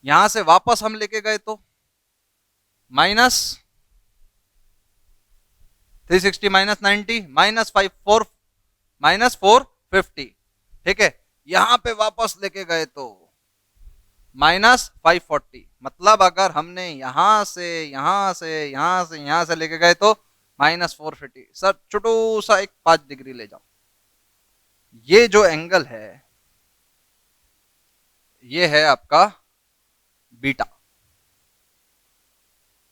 यहां से वापस हम लेके गए तो -360 -90 -54 -450, ठीक है। यहां पे वापस लेके गए तो -540, मतलब अगर हमने यहां से यहां से यहां से यहां से लेके गए तो -450। सर छोटू सा एक 5 डिग्री ले जाओ। ये जो एंगल है ये है आपका बीटा,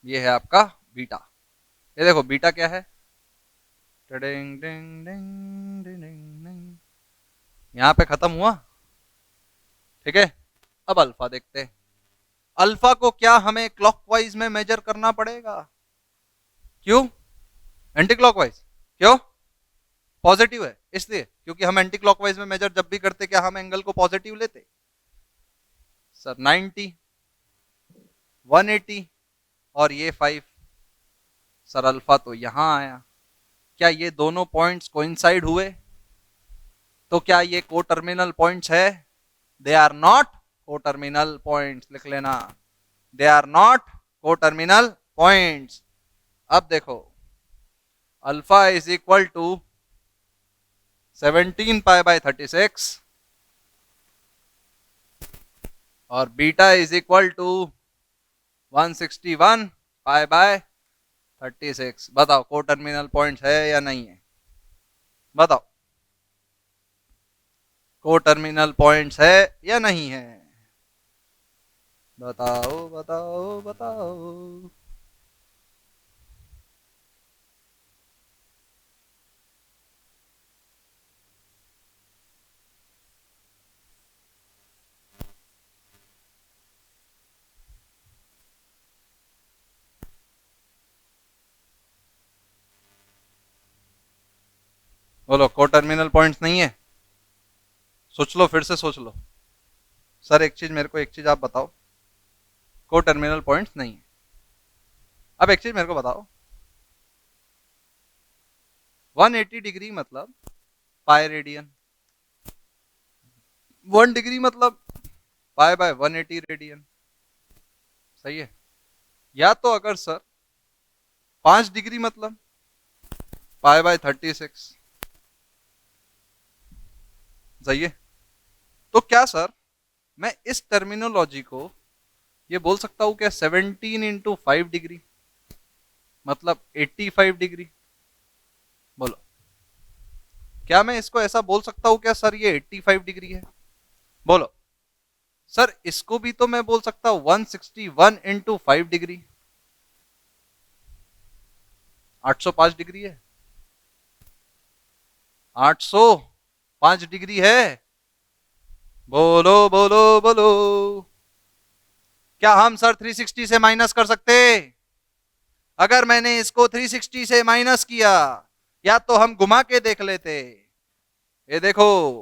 ये है आपका बीटा। ये देखो बीटा क्या है, टिडिंग डिंग डिंग डिंग डिंग डिंग। यहां पे खत्म हुआ, ठीक है। अब अल्फा देखते हैं। अल्फा को क्या हमें क्लॉकवाइज में मेजर करना पड़ेगा? क्यों? एंटी क्लॉकवाइज क्यों? पॉजिटिव है इसलिए, क्योंकि हम एंटी क्लॉकवाइज में मेजर जब भी करते क्या हम एंगल को पॉजिटिव लेते? सर 90, 180 और ये 5। सर अल्फा तो यहां आया, क्या ये दोनों पॉइंट्स कोइंसाइड हुए? तो क्या ये को टर्मिनल पॉइंट्स है? They are not coterminal points, लिख लेना, they are not coterminal points. अब देखो alpha is equal to 17 pi by 36 और beta is equal to 161 pi by 36। बताओ को टर्मिनल पॉइंट्स है या नहीं है? बताओ को टर्मिनल पॉइंट्स है या नहीं है? बताओ बताओ बताओ। बोलो को टर्मिनल पॉइंट्स नहीं है? सोच लो, फिर से सोच लो। सर एक चीज मेरे को, एक चीज आप बताओ, को टर्मिनल पॉइंट्स नहीं है। अब एक चीज मेरे को बताओ, 180 डिग्री मतलब पाई रेडियन, 1 डिग्री मतलब पाई बाय 180 रेडियन, सही है। या तो अगर सर 5 डिग्री मतलब पाई बाय 36, सही है। तो क्या सर मैं इस टर्मिनोलॉजी को ये बोल सकता हूं क्या 17 × 5 डिग्री मतलब 85 डिग्री? बोलो क्या मैं इसको ऐसा बोल सकता हूं क्या सर ये 85 डिग्री है? बोलो सर इसको भी तो मैं बोल सकता हूं 161 × 5 डिग्री, 805 डिग्री है, 805 डिग्री है। बोलो बोलो बोलो। क्या हम सर 360 से माइनस कर सकते? अगर मैंने इसको 360 से माइनस किया, या तो हम घुमा के देख लेते। ये देखो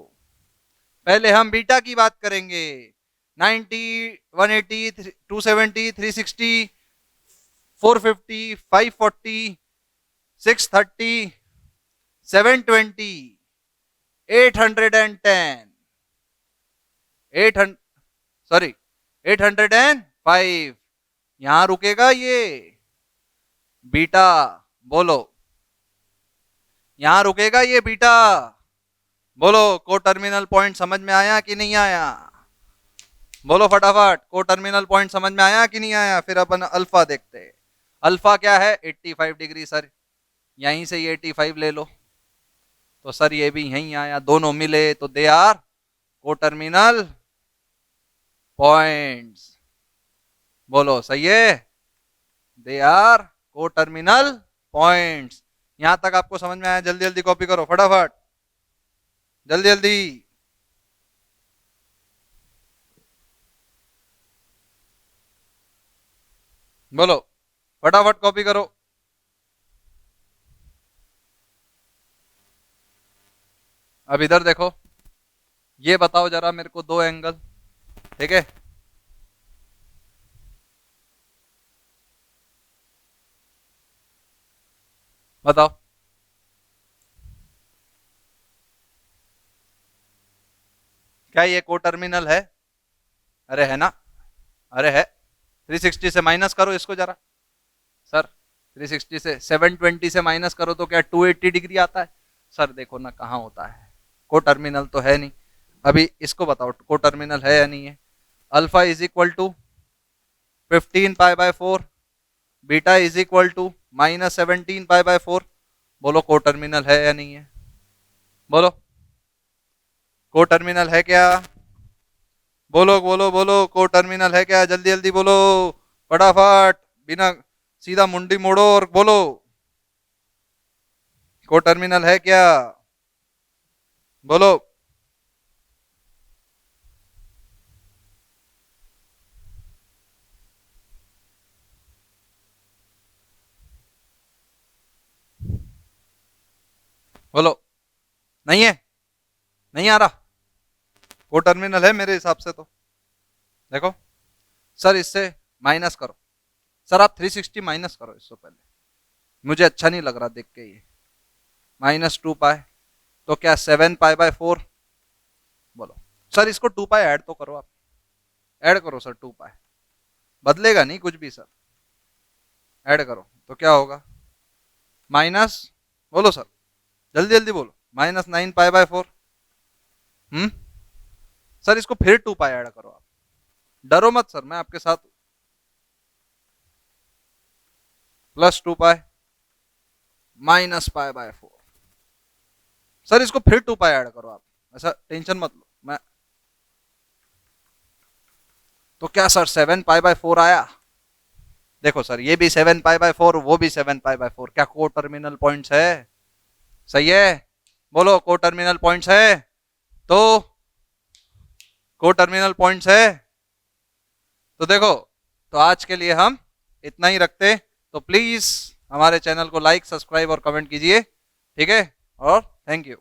पहले हम बीटा की बात करेंगे, 90, 180, 270, 360, 450, 540, 630, 720, 810, 800, सॉरी 805। यहां रुकेगा ये बीटा। बोलो यहां रुकेगा ये बीटा। बोलो को टर्मिनल पॉइंट समझ में आया कि नहीं आया? बोलो फटाफट, को टर्मिनल पॉइंट समझ में आया कि नहीं आया? फिर अपन अल्फा देखते हैं। अल्फा क्या है? 85 डिग्री। सर यहीं से ये 85 ले लो, तो सर ये भी यहीं आया, दोनों मिले तो they are coterminal points. बोलो सही है, they are coterminal points. यहां तक आपको समझ में आया? जल्दी जल्दी कॉपी करो फटाफट, जल्दी जल्दी। बोलो फटाफट कॉपी करो। अब इधर देखो, ये बताओ जरा मेरे को दो एंगल, ठीक है। बताओ क्या ये को टर्मिनल है? अरे है ना, अरे है। 360 से माइनस करो इसको जरा सर, 360 से 720 से माइनस करो तो क्या 280 डिग्री आता है? सर देखो ना कहाँ होता है, को टर्मिनल तो है नहीं। अभी इसको बताओ को टर्मिनल है या नहीं है? अल्फा इज इक्वल टू 15 पाई/4, बीटा इज इक्वल टू -17 पाई/4। बोलो को टर्मिनल है या नहीं है? बोलो को टर्मिनल है क्या? बोलो बोलो बोलो, को टर्मिनल है क्या? जल्दी जल्दी बोलो, फटाफट, बिना सीधा मुंडी मोड़ो और बोलो, को टर्मिनल है क्या? बोलो। बोलो। नहीं है? नहीं आ रहा? को टर्मिनल है मेरे हिसाब से तो। देखो सर, इससे माइनस करो सर, आप 360 माइनस करो इससे पहले, मुझे अच्छा नहीं लग रहा देख के ये। -2 पाई, तो क्या 7 पाई/4? बोलो सर, इसको 2 पाई ऐड तो करो आप, ऐड करो सर 2 पाई, बदलेगा नहीं कुछ भी सर, ऐड करो तो क्या होगा? माइनस, बोलो सर, जल्दी जल्दी बोलो, -9 पाई/4। सर इसको फिर 2 पाई ऐड करो आप, डरो मत सर, मैं आपके साथ। +2 पाई, -पाई/4। सर इसको फिर 2 पाई ऐड करो आप, ऐसा टेंशन मत लो मैं। तो क्या सर 7 पाई/4 आया? देखो सर, ये भी 7 पाई/4, वो भी 7 पाई/4, क्या को टर्मिनल पॉइंट्स है? सही है? बोलो को टर्मिनल पॉइंट्स है तो, को टर्मिनल पॉइंट्स है तो देखो, तो आज के लिए हम इतना ही रखते। तो प्लीज हमारे चैनल को लाइक, सब्सक्राइब और कमेंट कीजिए, ठीक है? और थैंक यू।